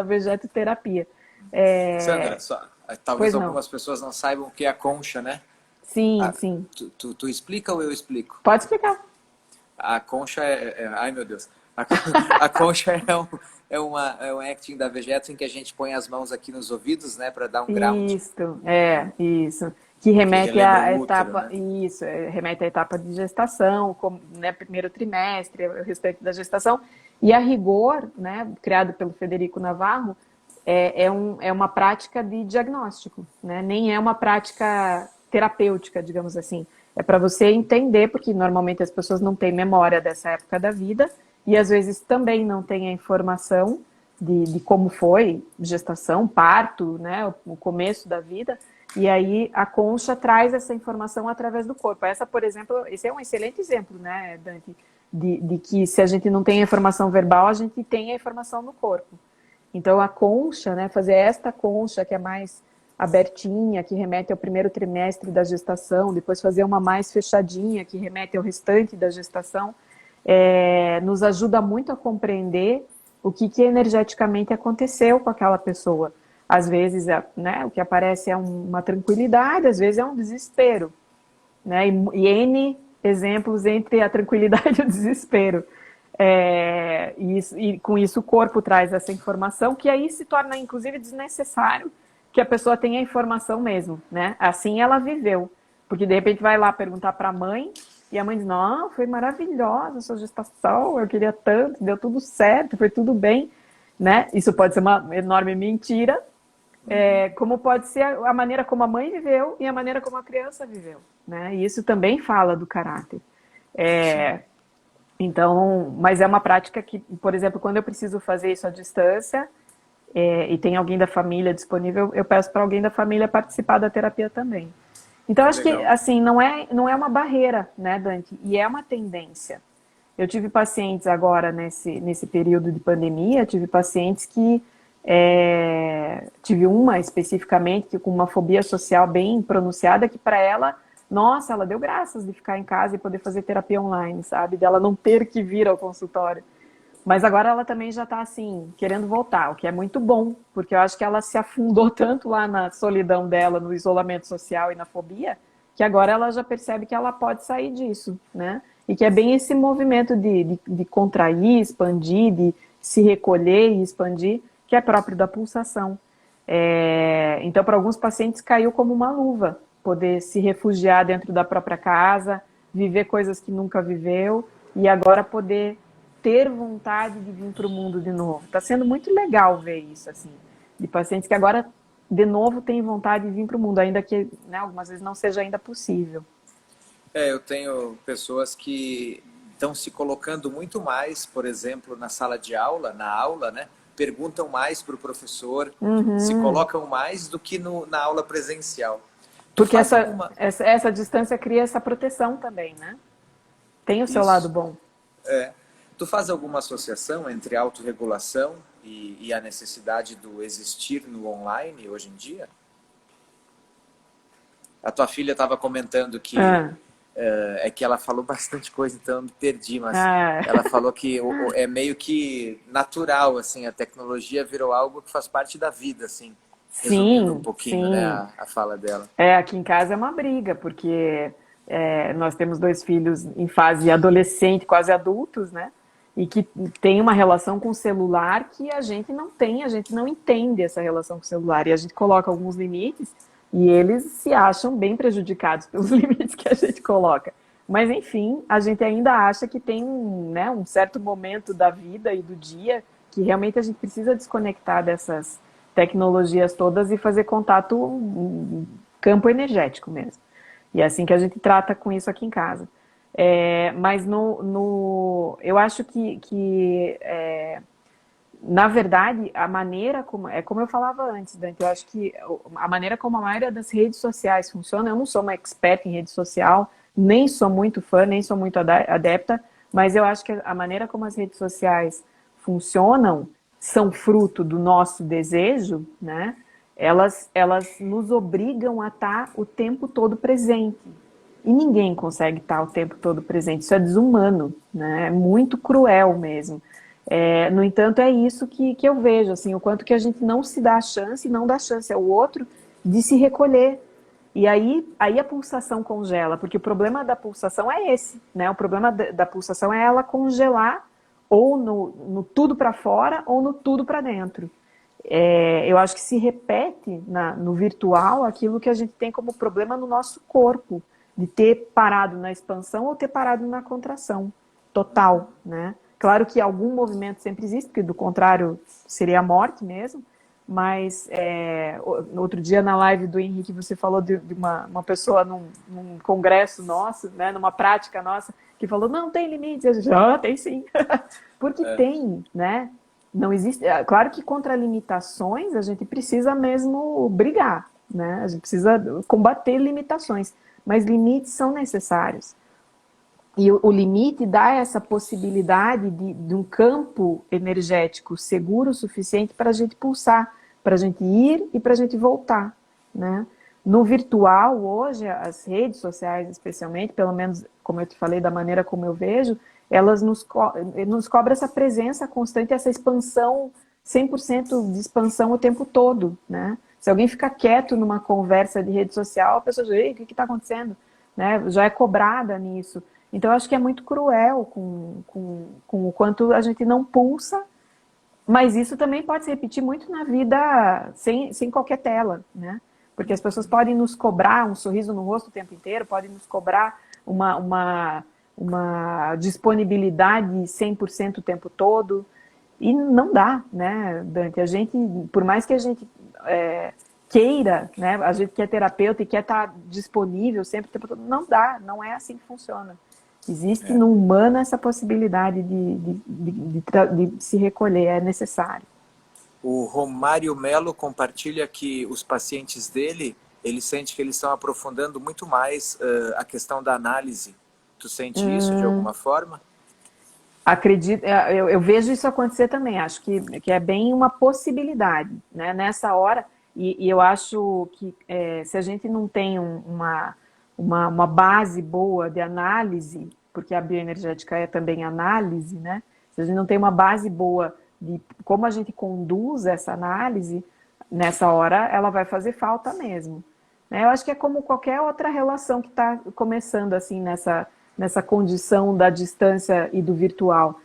vegetoterapia. Sandra, talvez Pois não. algumas pessoas não saibam o que é a concha, né? Sim, sim. Tu explica ou eu explico? Pode explicar. A concha ai, meu Deus. A concha é um acting da Vegeto em que a gente põe as mãos aqui nos ouvidos, né, para dar um ground. Isso. Que Que remete relembra à o útero, etapa, né? isso, remete à etapa de gestação, né, primeiro trimestre, o restante da gestação. E a rigor, né, criado pelo Federico Navarro, é uma prática de diagnóstico, né? Nem é uma prática terapêutica, digamos assim. É para você entender, porque normalmente as pessoas não têm memória dessa época da vida e às vezes também não têm a informação de como foi gestação, parto, né, o começo da vida. E aí a concha traz essa informação através do corpo. Essa, por exemplo, esse é um excelente exemplo, né, Dante, de que se a gente não tem a informação verbal, a gente tem a informação no corpo. Então, a concha, né, fazer esta concha que é mais abertinha, que remete ao primeiro trimestre da gestação, depois fazer uma mais fechadinha, que remete ao restante da gestação, nos ajuda muito a compreender o que energeticamente aconteceu com aquela pessoa. Às vezes, né, o que aparece é uma tranquilidade, às vezes é um desespero, né, e N exemplos entre a tranquilidade e o desespero. E com isso o corpo traz essa informação, que aí se torna inclusive desnecessário que a pessoa tenha a informação mesmo, né? Assim ela viveu, porque de repente vai lá perguntar para a mãe e a mãe diz: não, foi maravilhosa a sua gestação, eu queria tanto, deu tudo certo, foi tudo bem, né? Isso pode ser uma enorme mentira, como pode ser a maneira como a mãe viveu e a maneira como a criança viveu, né? E isso também fala do caráter. Então, mas é uma prática que, por exemplo, quando eu preciso fazer isso à distância, e tem alguém da família disponível, eu peço para alguém da família participar da terapia também. Então, acho que, assim, não é uma barreira, né, Dante? E é uma tendência. Eu tive pacientes agora, nesse período de pandemia, tive pacientes que... tive uma especificamente que com uma fobia social bem pronunciada, que para ela... Nossa, ela deu graças de ficar em casa e poder fazer terapia online, sabe? Dela não ter que vir ao consultório. Mas agora ela também já está, assim, querendo voltar, o que é muito bom, porque eu acho que ela se afundou tanto lá na solidão dela, no isolamento social e na fobia, que agora ela já percebe que ela pode sair disso, né? E que é bem esse movimento de contrair, expandir, de se recolher e expandir, que é próprio da pulsação. Então, para alguns pacientes caiu como uma luva, poder se refugiar dentro da própria casa, viver coisas que nunca viveu e agora poder ter vontade de vir para o mundo de novo. Está sendo muito legal ver isso, assim, de pacientes que agora, de novo, têm vontade de vir para o mundo, ainda que, né, algumas vezes não seja ainda possível. Eu tenho pessoas que estão se colocando muito mais, por exemplo, na sala de aula, na aula, né? Perguntam mais para o professor, se colocam mais do que na aula presencial. Porque essa distância cria essa proteção também, né? Tem o seu lado bom. Tu faz alguma associação entre autorregulação e a necessidade do existir no online hoje em dia? A tua filha estava comentando que é que ela falou bastante coisa, então eu me perdi, mas ela falou que é meio que natural, assim, a tecnologia virou algo que faz parte da vida, assim, resumindo um pouquinho, sim. né, a fala dela. Aqui em casa é uma briga, porque nós temos 2 filhos em fase adolescente, quase adultos, né? E que tem uma relação com o celular que a gente não tem, a gente não entende essa relação com o celular. E a gente coloca alguns limites e eles se acham bem prejudicados pelos limites que a gente coloca. Mas, enfim, a gente ainda acha que tem um certo momento da vida e do dia que realmente a gente precisa desconectar dessas tecnologias todas e fazer contato campo energético mesmo. E é assim que a gente trata com isso aqui em casa. Mas eu acho que na verdade, a maneira como... É como eu falava antes, Dante, eu acho que a maneira como a maioria das redes sociais funciona, eu não sou uma expert em rede social, nem sou muito fã, nem sou muito adepta, mas eu acho que a maneira como as redes sociais funcionam são fruto do nosso desejo, né? Elas nos obrigam a estar o tempo todo presente. E ninguém consegue estar o tempo todo presente. Isso é desumano, né? É muito cruel mesmo. No entanto, é isso que eu vejo, assim, o quanto que a gente não se dá a chance, não dá chance ao outro de se recolher. E aí a pulsação congela, porque o problema da pulsação é esse, né? O problema da pulsação é ela congelar ou no tudo para fora ou no tudo para dentro. Eu acho que se repete no virtual aquilo que a gente tem como problema no nosso corpo, de ter parado na expansão ou ter parado na contração total, né? Claro que algum movimento sempre existe, porque do contrário seria a morte mesmo, mas no outro dia na live do Henrique você falou de uma pessoa num congresso nosso, né, numa prática nossa, que falou, não tem limites, a gente, tem sim, porque tem, né? Não existe, claro que contra limitações a gente precisa mesmo brigar, né? A gente precisa combater limitações, mas limites são necessários. E o limite dá essa possibilidade de um campo energético seguro o suficiente para a gente pulsar, para a gente ir e para a gente voltar, né? No virtual, hoje, as redes sociais especialmente, pelo menos como eu te falei, da maneira como eu vejo, elas nos cobram essa presença constante, essa expansão, 100% de expansão o tempo todo, né? Se alguém ficar quieto numa conversa de rede social, a pessoa diz, ei, o que está acontecendo? Né? Já é cobrada nisso. Então, eu acho que é muito cruel com o quanto a gente não pulsa, mas isso também pode se repetir muito na vida sem qualquer tela, né? Porque as pessoas podem nos cobrar um sorriso no rosto o tempo inteiro, podem nos cobrar uma disponibilidade 100% o tempo todo, e não dá, né, Dante? A gente, por mais que a gente queira, né, a gente que é terapeuta e quer estar disponível sempre o tempo todo, não dá, não é assim que funciona. Existe no humano essa possibilidade de se recolher, é necessário. O Romário Melo compartilha que os pacientes dele, ele sente que eles estão aprofundando muito mais a questão da análise. Tu sente isso de alguma forma? Acredito, eu vejo isso acontecer também, acho que é bem uma possibilidade, né, nessa hora, e eu acho que se a gente não tem uma base boa de análise, porque a bioenergética é também análise, né, se a gente não tem uma base boa de como a gente conduz essa análise, nessa hora ela vai fazer falta mesmo. Eu acho que é como qualquer outra relação que está começando assim nessa condição da distância e do virtual.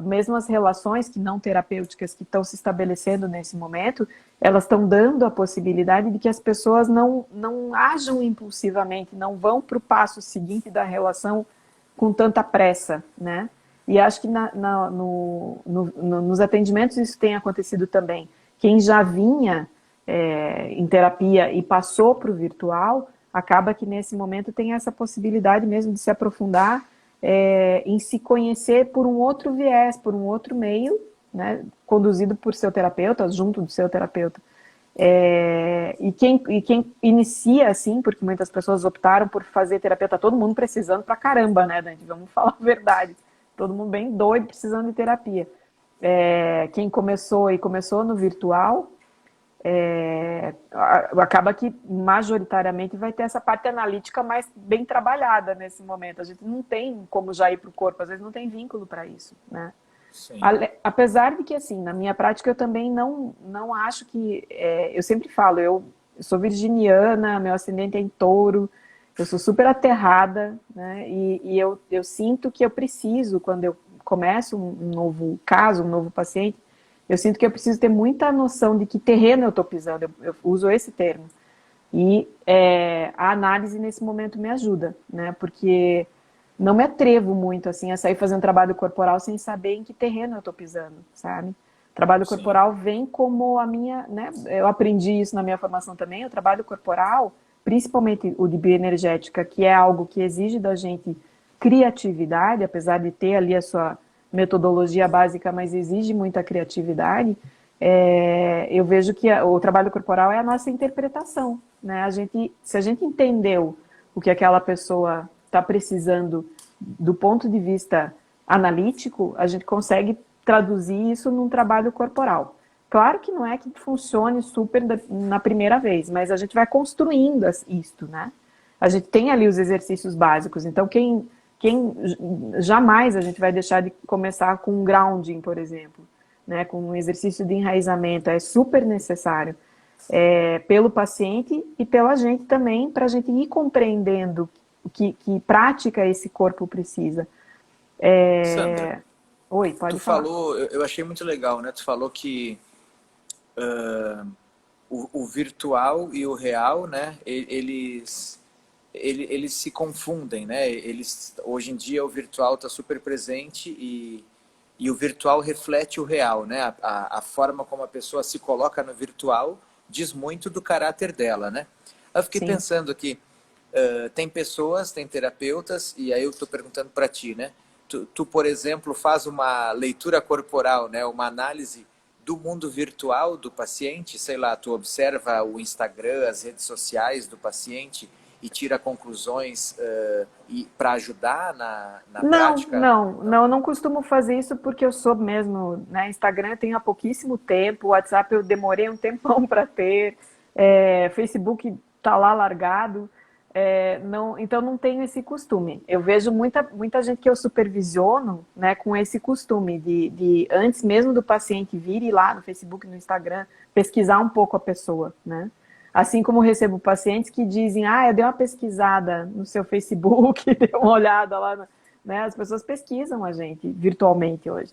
Mesmo as relações que não terapêuticas que estão se estabelecendo nesse momento, elas estão dando a possibilidade de que as pessoas não ajam impulsivamente, não vão para o passo seguinte da relação com tanta pressa, né? E acho que nos atendimentos isso tem acontecido também. Quem já vinha em terapia e passou para o virtual, acaba que nesse momento tem essa possibilidade mesmo de se aprofundar em se conhecer por um outro viés, por um outro meio, né, conduzido por seu terapeuta, junto do seu terapeuta. E quem inicia assim, porque muitas pessoas optaram por fazer terapia, tá todo mundo precisando pra caramba, né, Dante? Vamos falar a verdade. Todo mundo bem doido, precisando de terapia. Quem começou no virtual, acaba que majoritariamente vai ter essa parte analítica mais bem trabalhada nesse momento. A gente não tem como já ir para o corpo, às vezes não tem vínculo para isso, né? Sim. Apesar de que, assim, na minha prática eu também não acho que... eu sempre falo, eu sou virginiana, meu ascendente é em touro, eu sou super aterrada, né? E eu sinto que eu preciso, quando eu começo um novo caso, um novo paciente, eu sinto que eu preciso ter muita noção de que terreno eu estou pisando, eu uso esse termo. E a análise nesse momento me ajuda, né? Porque não me atrevo muito assim a sair fazendo trabalho corporal sem saber em que terreno eu estou pisando, sabe? O trabalho Sim. corporal vem como a minha, né? Eu aprendi isso na minha formação também. O trabalho corporal, principalmente o de bioenergética, que é algo que exige da gente criatividade, apesar de ter ali a sua metodologia básica, mas exige muita criatividade. Eu vejo que o trabalho corporal é a nossa interpretação, né? Se a gente entendeu o que aquela pessoa está precisando do ponto de vista analítico, a gente consegue traduzir isso num trabalho corporal. Claro que não é que funcione super na primeira vez, mas a gente vai construindo isto, né? A gente tem ali os exercícios básicos, então quem jamais a gente vai deixar de começar com um grounding, por exemplo, né? Com um exercício de enraizamento, é super necessário pelo paciente e pela gente também, para a gente ir compreendendo que prática esse corpo precisa. Sandra, Oi, pode tu falar. falou, eu achei muito legal, né? Tu falou que o virtual e o real, né? Eles se confundem, né? Hoje em dia o virtual está super presente e o virtual reflete o real, né? A forma como a pessoa se coloca no virtual diz muito do caráter dela, né? Eu fiquei Sim. pensando aqui, tem pessoas, tem terapeutas, e aí eu estou perguntando para ti, né? Tu, por exemplo, faz uma leitura corporal, né? Uma análise do mundo virtual do paciente, sei lá, tu observa o Instagram, as redes sociais do paciente e tira conclusões para ajudar na prática? Eu não costumo fazer isso porque eu sou mesmo, né? Instagram eu tenho há pouquíssimo tempo, WhatsApp eu demorei um tempão para ter, Facebook tá lá largado, então não tenho esse costume. Eu vejo muita gente que eu supervisiono, né, com esse costume de antes mesmo do paciente vir ir lá no Facebook, no Instagram, pesquisar um pouco a pessoa, né? Assim como recebo pacientes que dizem, eu dei uma pesquisada no seu Facebook, dei uma olhada lá, né? As pessoas pesquisam a gente virtualmente hoje.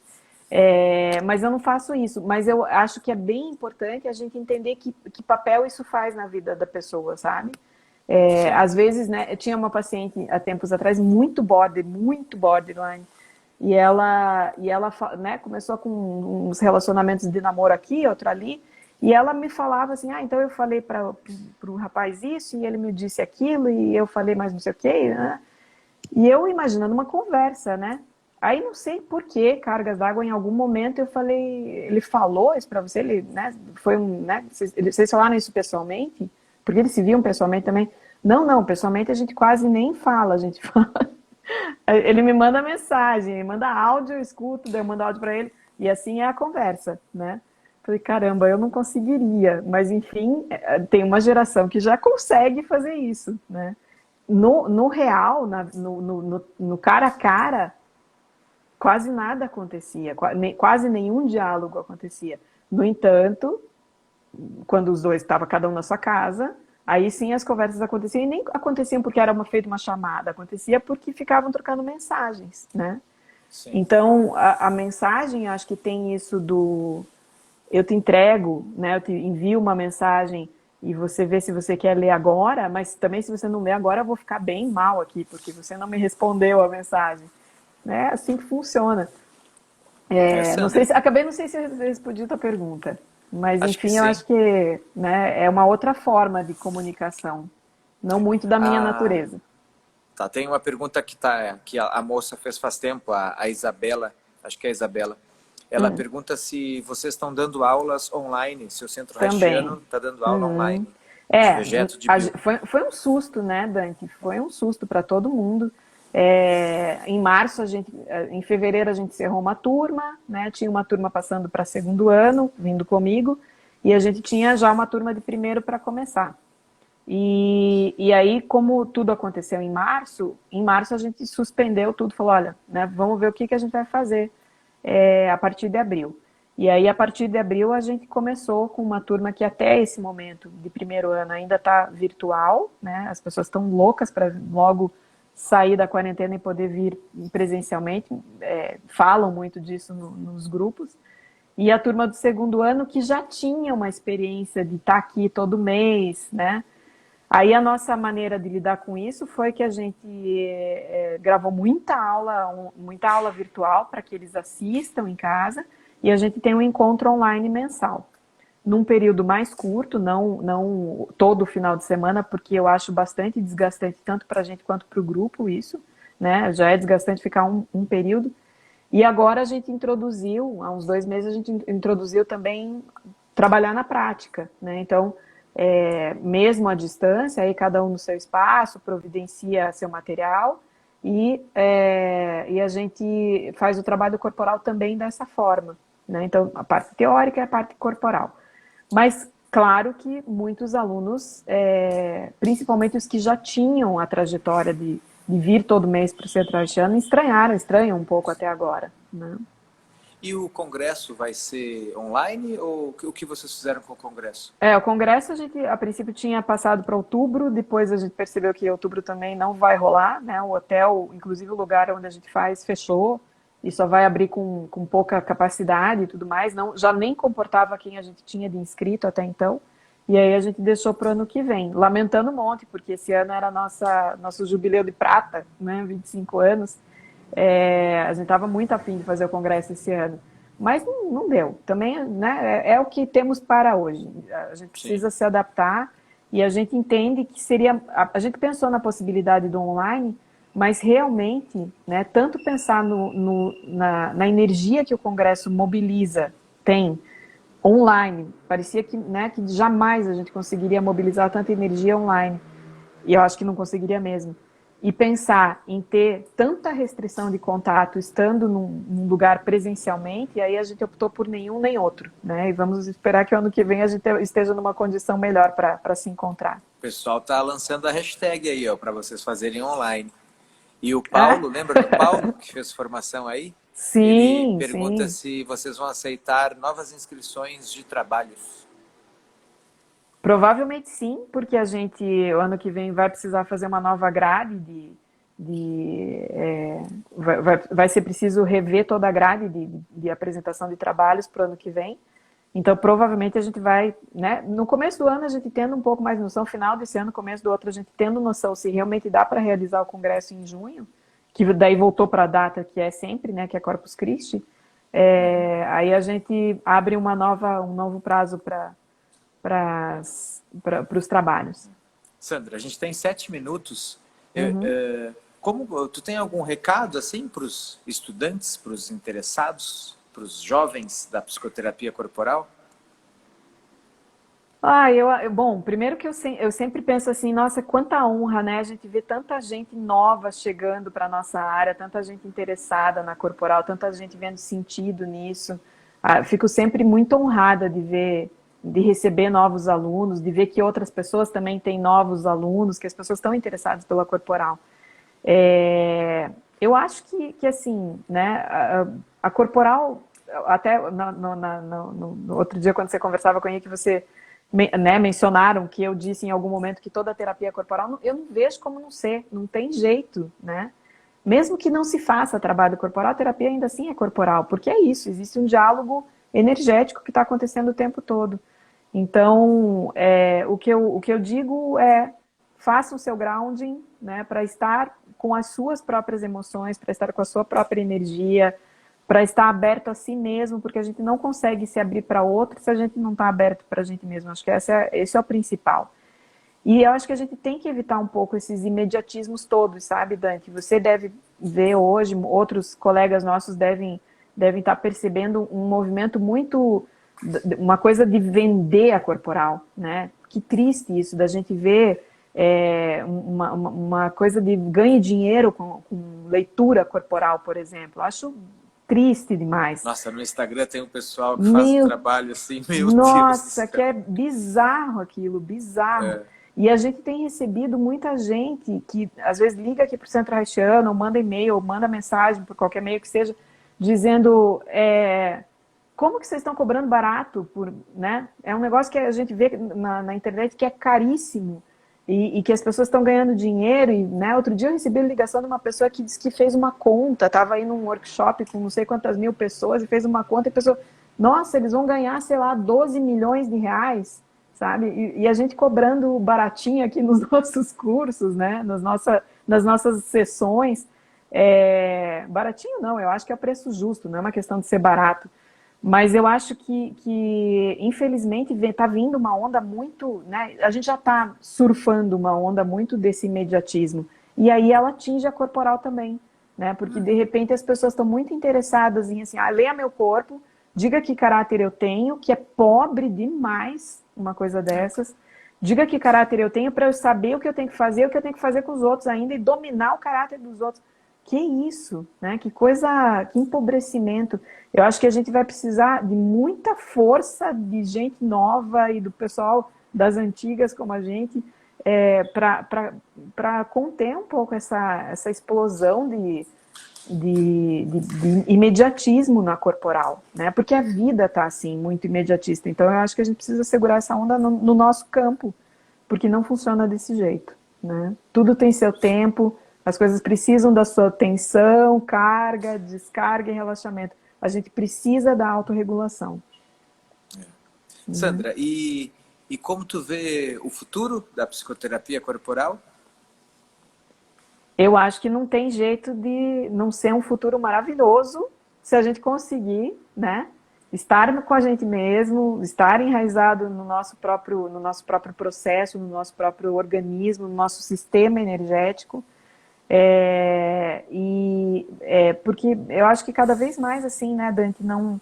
Mas eu não faço isso. Mas eu acho que é bem importante a gente entender que papel isso faz na vida da pessoa, sabe? Às vezes, né, eu tinha uma paciente há tempos atrás muito borderline, e ela né, começou com uns relacionamentos de namoro aqui, outro ali, e ela me falava assim, então eu falei para o rapaz isso, e ele me disse aquilo, e eu falei mais não sei o quê, né? E eu imaginando uma conversa, né? Aí não sei por que, cargas d'água, em algum momento eu falei, ele falou isso para você, ele, né, né, vocês falaram isso pessoalmente? Porque eles se viam pessoalmente também? Não, pessoalmente a gente quase nem fala, a gente fala. Ele me manda mensagem, me manda áudio, eu escuto, daí eu mando áudio para ele, e assim é a conversa, né? Falei, caramba, eu não conseguiria, mas enfim, tem uma geração que já consegue fazer isso, né? No real, no cara a cara, quase nada acontecia, quase nenhum diálogo acontecia. No entanto, quando os dois estavam cada um na sua casa, aí sim as conversas aconteciam, e nem aconteciam porque era feita uma chamada, acontecia porque ficavam trocando mensagens, né? Sim. Então, a mensagem, acho que tem isso do... Eu te entrego, né? Eu te envio uma mensagem e você vê se você quer ler agora, mas também se você não ler agora, eu vou ficar bem mal aqui, porque você não me respondeu a mensagem. É assim que funciona. Sandra, Não sei se eu respondi a tua pergunta, mas acho que enfim, eu sim. acho que, né, é uma outra forma de comunicação, não muito da minha Ah, natureza. tá, tem uma pergunta que a moça faz tempo, a Isabela, acho que é a Isabela. Ela pergunta se vocês estão dando aulas online, se o Centro Também. Haitiano está dando aula online de É, vegeto de bio. foi um susto, né, Dante? Foi um susto para todo mundo. Em março, em fevereiro, a gente encerrou uma turma, né? Tinha uma turma passando para segundo ano, vindo comigo, e a gente tinha já uma turma de primeiro para começar. E aí, como tudo aconteceu em março a gente suspendeu tudo, falou, olha, né, vamos ver o que a gente vai fazer a partir de abril. E aí, a partir de abril, a gente começou com uma turma que até esse momento de primeiro ano ainda está virtual, né? As pessoas estão loucas para logo sair da quarentena e poder vir presencialmente, falam muito disso nos grupos. E a turma do segundo ano que já tinha uma experiência de estar aqui todo mês, né? Aí a nossa maneira de lidar com isso foi que a gente gravou muita aula virtual para que eles assistam em casa, e a gente tem um encontro online mensal. Num período mais curto, não todo final de semana, porque eu acho bastante desgastante, tanto para a gente quanto para o grupo isso, né? Já é desgastante ficar um período. E agora a gente introduziu, há uns 2 meses, a gente introduziu também trabalhar na prática, né? Então, mesmo à distância, aí cada um no seu espaço, providencia seu material e a gente faz o trabalho corporal também dessa forma, né? Então, a parte teórica é a parte corporal. Mas, claro que muitos alunos, principalmente os que já tinham a trajetória de vir todo mês para o Centro Haitiano, estranham um pouco até agora, né? E o congresso vai ser online ou o que vocês fizeram com o congresso? O congresso a gente, a princípio, tinha passado para outubro, depois a gente percebeu que outubro também não vai rolar, né? O hotel, inclusive o lugar onde a gente faz, fechou e só vai abrir com pouca capacidade e tudo mais. Não, já nem comportava quem a gente tinha de inscrito até então. E aí a gente deixou para o ano que vem, lamentando um monte, porque esse ano era nosso jubileu de prata, né? 25 anos. A gente estava muito afim de fazer o congresso esse ano, mas não deu. Também, né, é o que temos para hoje. A gente precisa se adaptar e a gente entende que seria... A gente pensou na possibilidade do online, mas realmente, né, tanto pensar na energia que o congresso mobiliza, tem online, parecia que, né, que jamais a gente conseguiria mobilizar tanta energia online, e eu acho que não conseguiria mesmo. E pensar em ter tanta restrição de contato estando num lugar presencialmente, e aí a gente optou por nenhum nem outro, né? E vamos esperar que o ano que vem a gente esteja numa condição melhor para se encontrar. O pessoal está lançando a hashtag aí, ó, para vocês fazerem online. E o Paulo, lembra do Paulo que fez formação aí? Sim, ele pergunta sim. se vocês vão aceitar novas inscrições de trabalhos. Provavelmente sim, porque a gente, o ano que vem, vai precisar fazer uma nova grade vai ser preciso rever toda a grade de apresentação de trabalhos para o ano que vem. Então, provavelmente a gente vai, né, no começo do ano a gente tendo um pouco mais de noção, final desse ano, começo do outro, a gente tendo noção se realmente dá para realizar o congresso em junho, que daí voltou para a data que é sempre, né, que é Corpus Christi, aí a gente abre um novo prazo para os trabalhos. Sandra, a gente tem 7 minutos. Como tu tem algum recado assim para os estudantes, para os interessados, para os jovens da psicoterapia corporal? Bom, primeiro que eu sempre penso assim, nossa, quanta honra, né? A gente vê tanta gente nova chegando para a nossa área, tanta gente interessada na corporal, tanta gente vendo sentido nisso. Fico sempre muito honrada de receber novos alunos, de ver que outras pessoas também têm novos alunos, que as pessoas estão interessadas pela corporal. Eu acho que assim, né, a corporal, até no outro dia quando você conversava com ele, que você, né, mencionaram que eu disse em algum momento que toda terapia corporal, eu não vejo como não ser, não tem jeito, né? Mesmo que não se faça trabalho corporal, a terapia ainda assim é corporal, porque é isso, existe um diálogo energético que está acontecendo o tempo todo. Então, o que eu digo é, faça o seu grounding, né, para estar com as suas próprias emoções, para estar com a sua própria energia, para estar aberto a si mesmo, porque a gente não consegue se abrir para outro se a gente não está aberto para a gente mesmo. Acho que esse é o principal. E eu acho que a gente tem que evitar um pouco esses imediatismos todos, sabe, Dante? Você deve ver hoje, outros colegas nossos devem estar percebendo um movimento muito, uma coisa de vender a corporal, né? Que triste isso, da gente ver uma coisa de ganhe dinheiro com leitura corporal, por exemplo. Acho triste demais. Nossa, no Instagram tem um pessoal que faz um trabalho assim, meu Nossa, Deus. que é bizarro aquilo, bizarro. É. E a gente tem recebido muita gente que às vezes liga aqui para o Centro Haitiano, ou manda e-mail, ou manda mensagem por qualquer meio que seja, dizendo como que vocês estão cobrando barato por, né? É um negócio que a gente vê na internet que é caríssimo e que as pessoas estão ganhando dinheiro. E, né, outro dia eu recebi a ligação de uma pessoa que disse que fez uma conta, estava aí num workshop com não sei quantas mil pessoas e fez uma conta e a pessoa, nossa, eles vão ganhar, sei lá, 12 milhões de reais. Sabe? E a gente cobrando baratinho aqui nos nossos cursos, né? Nas nossas sessões. Baratinho não, eu acho que é o preço justo, não é uma questão de ser barato. Mas eu acho que infelizmente, está vindo uma onda muito... Né? A gente já está surfando uma onda muito desse imediatismo. E aí ela atinge a corporal também. Né? Porque, de repente, as pessoas estão muito interessadas em, assim, leia meu corpo, diga que caráter eu tenho, que é pobre demais uma coisa dessas. Diga que caráter eu tenho para eu saber o que eu tenho que fazer, o que eu tenho que fazer com os outros ainda e dominar o caráter dos outros. Que isso, né? Que coisa, que empobrecimento. Eu acho que a gente vai precisar de muita força de gente nova e do pessoal das antigas como a gente para conter um pouco essa explosão de imediatismo na corporal, né? Porque a vida está assim, muito imediatista. Então eu acho que a gente precisa segurar essa onda no nosso campo, porque não funciona desse jeito, né? Tudo tem seu tempo, as coisas precisam da sua atenção, carga, descarga e relaxamento. A gente precisa da autorregulação. Sandra, e como tu vê o futuro da psicoterapia corporal? Eu acho que não tem jeito de não ser um futuro maravilhoso se a gente conseguir, né, estar com a gente mesmo, estar enraizado no nosso próprio processo, no nosso próprio organismo, no nosso sistema energético. Porque eu acho que cada vez mais assim, né, Dante, não...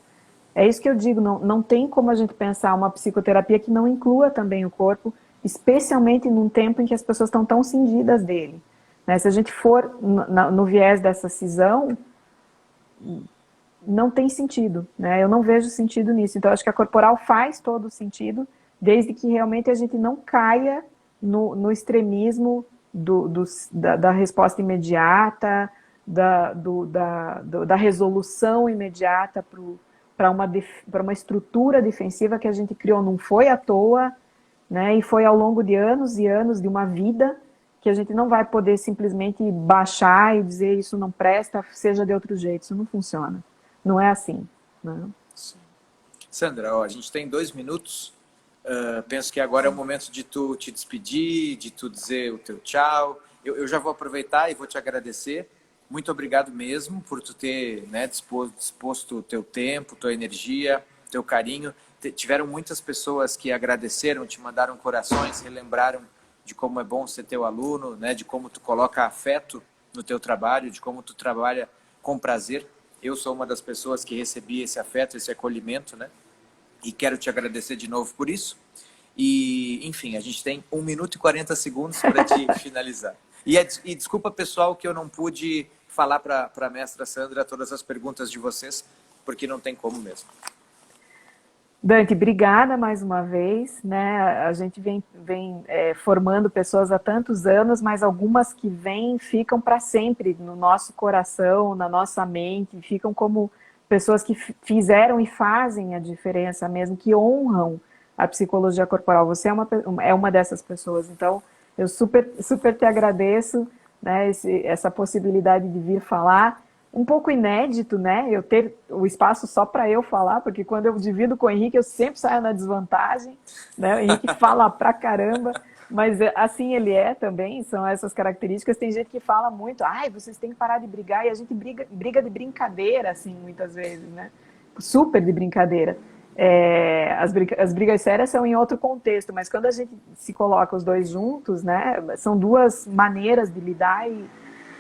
É isso que eu digo, não tem como a gente pensar uma psicoterapia que não inclua também o corpo, especialmente num tempo em que as pessoas estão tão cindidas dele. Né? Se a gente for no viés dessa cisão, não tem sentido, né? Eu não vejo sentido nisso. Então, acho que a corporal faz todo o sentido, desde que realmente a gente não caia no extremismo da resposta imediata, da resolução imediata para uma estrutura defensiva que a gente criou. Não foi à toa, né? E foi ao longo de anos e anos de uma vida que a gente não vai poder simplesmente baixar e dizer isso não presta, seja de outro jeito. Isso não funciona. Não é assim. Né? Sim. Sandra, a gente tem 2 minutos. Penso que agora é o momento de tu te despedir, de tu dizer o teu tchau. Eu já vou aproveitar e vou te agradecer. Muito obrigado mesmo por tu ter, né, disposto o teu tempo, tua energia, teu carinho. Tiveram muitas pessoas que agradeceram, te mandaram corações, relembraram de como é bom ser teu aluno, né? De como tu coloca afeto no teu trabalho, de como tu trabalha com prazer. Eu sou uma das pessoas que recebi esse afeto, esse acolhimento, né? E quero te agradecer de novo por isso. E, enfim, a gente tem 1 minuto e 40 segundos para te finalizar. E desculpa, pessoal, que eu não pude falar para a mestra Sandra todas as perguntas de vocês, porque não tem como mesmo. Dante, obrigada mais uma vez, né? A gente vem formando pessoas há tantos anos, mas algumas que vêm ficam para sempre no nosso coração, na nossa mente, ficam como pessoas que fizeram e fazem a diferença mesmo, que honram a psicologia corporal. Você é uma dessas pessoas, então eu super te agradeço, né, essa possibilidade de vir falar. Um pouco inédito, né, eu ter o espaço só para eu falar, porque quando eu divido com o Henrique, eu sempre saio na desvantagem, né, o Henrique fala pra caramba, mas assim ele é também, são essas características. Tem gente que fala muito, vocês têm que parar de brigar, e a gente briga de brincadeira, assim, muitas vezes, né, super de brincadeira. As brigas sérias são em outro contexto, mas quando a gente se coloca os dois juntos, né, são duas maneiras de lidar e,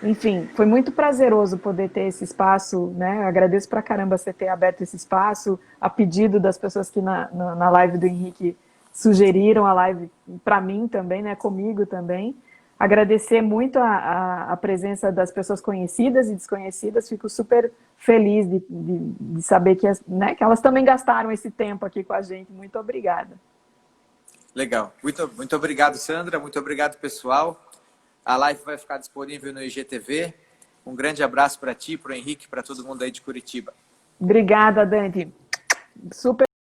enfim, foi muito prazeroso poder ter esse espaço, né? Eu agradeço pra caramba você ter aberto esse espaço, a pedido das pessoas que na live do Henrique sugeriram a live para mim também, né? Comigo também. agradecer muito a presença das pessoas conhecidas e desconhecidas. Fico super feliz de saber que, né, que elas também gastaram esse tempo aqui com a gente. Muito obrigada. Legal. Muito obrigado, Sandra. Muito obrigado, pessoal. A live vai ficar disponível no IGTV. Um grande abraço para ti, para o Henrique, para todo mundo aí de Curitiba. Obrigada, Dante. Super